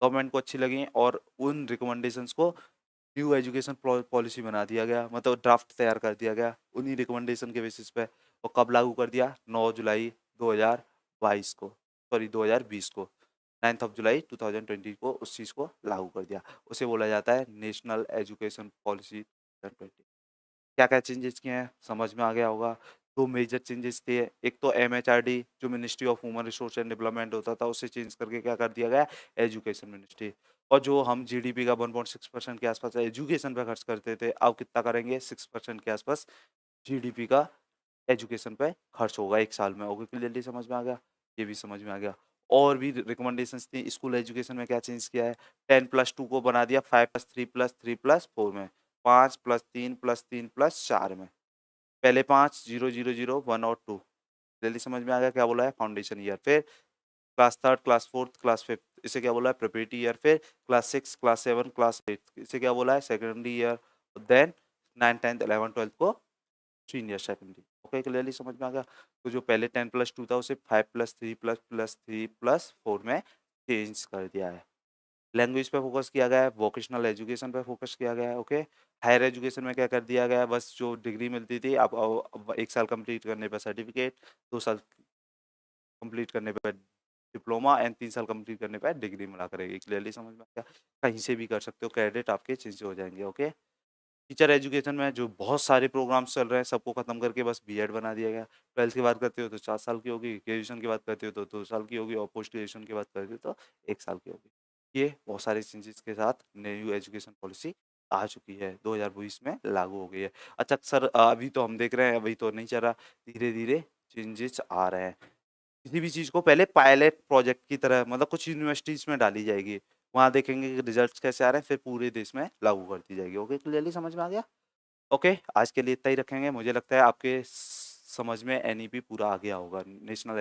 गवर्नमेंट को अच्छी लगी और उन रिकमेंडेशंस को न्यू एजुकेशन पॉलिसी बना दिया गया, मतलब ड्राफ्ट तैयार कर दिया गया उन्हीं रिकमेंडेशन के बेसिस पे। और कब लागू कर दिया, 9 जुलाई 2022 को, सॉरी 2020 को, 9 जुलाई 2020 को उस चीज़ को लागू कर दिया। उसे बोला जाता है नेशनल एजुकेशन पॉलिसी 2020। क्या क्या चेंजेस किए हैं समझ में आ गया होगा। दो मेजर चेंजेस थे, एक तो MHRD जो ministry of human resource and development होता था, उसे चेंज करके क्या कर दिया गया, एजुकेशन मिनिस्ट्री। और जो हम GDP का 1.6% के आसपास एजुकेशन पे खर्च करते थे, अब कितना करेंगे, 6% के आसपास GDP का एजुकेशन पे खर्च होगा एक साल में। ओके, क्लियरली समझ में आ गया, ये भी समझ में आ गया। और भी रिकमेंडेशंस थी, स्कूल एजुकेशन में क्या चेंज किया है, 10+2 को बना दिया 5+3+3+4 में, 5+3+3+4 में, पहले 5 0 0 0 1 और 2। जल्दी समझ में आ गया क्या बोला है, फाउंडेशन ईयर। फिर class third, class fourth, class fifth, इसे क्या बोला है, प्रिपरेटरी ईयर। फिर क्लास 6, क्लास 7, क्लास 8, इसे क्या बोला है, सेकेंडरी ईयर। देन 9 10 11 12 को सीनियर सेकेंडरी। ओके, क्लियरली समझ में आ गया। तो जो पहले 10+2 था उसे 5+3+3+4 में चेंज कर दिया है। लैंग्वेज पे फोकस किया गया है, वोकेशनल एजुकेशन पे फोकस किया गया है। ओके, हायर एजुकेशन में क्या कर दिया गया है, बस जो डिग्री मिलती थी अब 1 साल कंप्लीट करने पर सर्टिफिकेट, 2 साल कंप्लीट करने पर डिप्लोमा एंड 3 साल कंप्लीट करने पर डिग्री मिला करेगी। क्लियरली समझ में आ गया, कहीं से भी कर सकते हो, क्रेडिट आपके चेंज हो जाएंगे। ओके, टीचर एजुकेशन में जो बहुत सारे प्रोग्राम्स चल रहे हैं सबको खत्म करके बस B.Ed बना दिया गया। 12th की बात करते हो तो 4 साल की होगी, ग्रेजुएशन की बात करते हो तो 2 साल की होगी, और पोस्ट ग्रेजुएशन की बात करते हो तो 1 साल की होगी। ये बहुत सारे चेंजेस के साथ न्यू एजुकेशन पॉलिसी आ चुकी है, 2020 में लागू हो गई है। अच्छा सर, अभी तो हम देख रहे हैं, अभी तो नहीं चल रहा, धीरे धीरे चेंजेस आ रहे हैं। किसी भी चीज़ को पहले पायलट प्रोजेक्ट की तरह, मतलब कुछ यूनिवर्सिटीज़ में डाली जाएगी, वहाँ देखेंगे कि रिजल्ट्स कैसे आ रहे हैं, फिर पूरे देश में लागू कर दी जाएगी। ओके, क्लियरली समझ में आ गया। ओके, आज के लिए इतना ही रखेंगे। मुझे लगता है आपके समझ में NEP पूरा आ गया होगा, नेशनल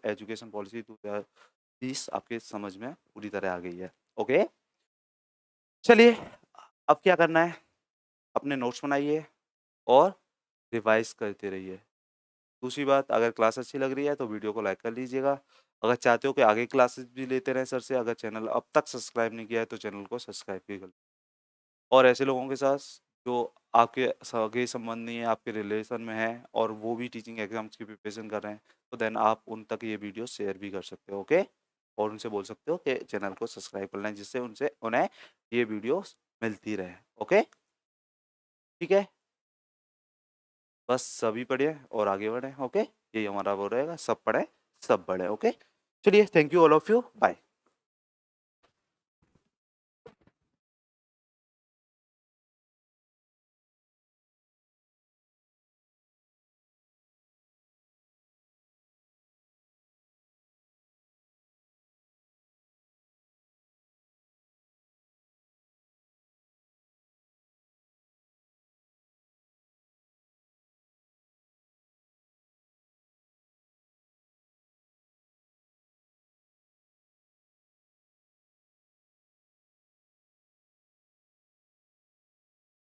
एजुकेशन पॉलिसी 2020 आपके समझ में पूरी तरह आ गई है। ओके, चलिए अब क्या करना है, अपने नोट्स बनाइए और रिवाइज़ करते रहिए। दूसरी बात, अगर क्लास अच्छी लग रही है तो वीडियो को लाइक कर लीजिएगा। अगर चाहते हो कि आगे क्लासेस भी लेते रहें सर से, अगर चैनल अब तक सब्सक्राइब नहीं किया है तो चैनल को सब्सक्राइब भी कर। और ऐसे लोगों के साथ जो आपके सगे संबंधी हैं, आपके रिलेशन में हैं और वो भी टीचिंग एग्ज़ाम्स की प्रिपरेशन कर रहे हैं, तो देन आप उन तक ये वीडियो शेयर भी कर सकते हो, ओके? और उनसे बोल सकते हो कि चैनल को सब्सक्राइब कर लें, जिससे उनसे उन्हें ये वीडियोस मिलती रहे, ओके? ठीक है? बस सभी पढ़ें और आगे बढ़ें, ओके? यही हमारा वो रहेगा, सब पढ़ें, सब बढ़ें, ओके? चलिए, thank you all of you, bye.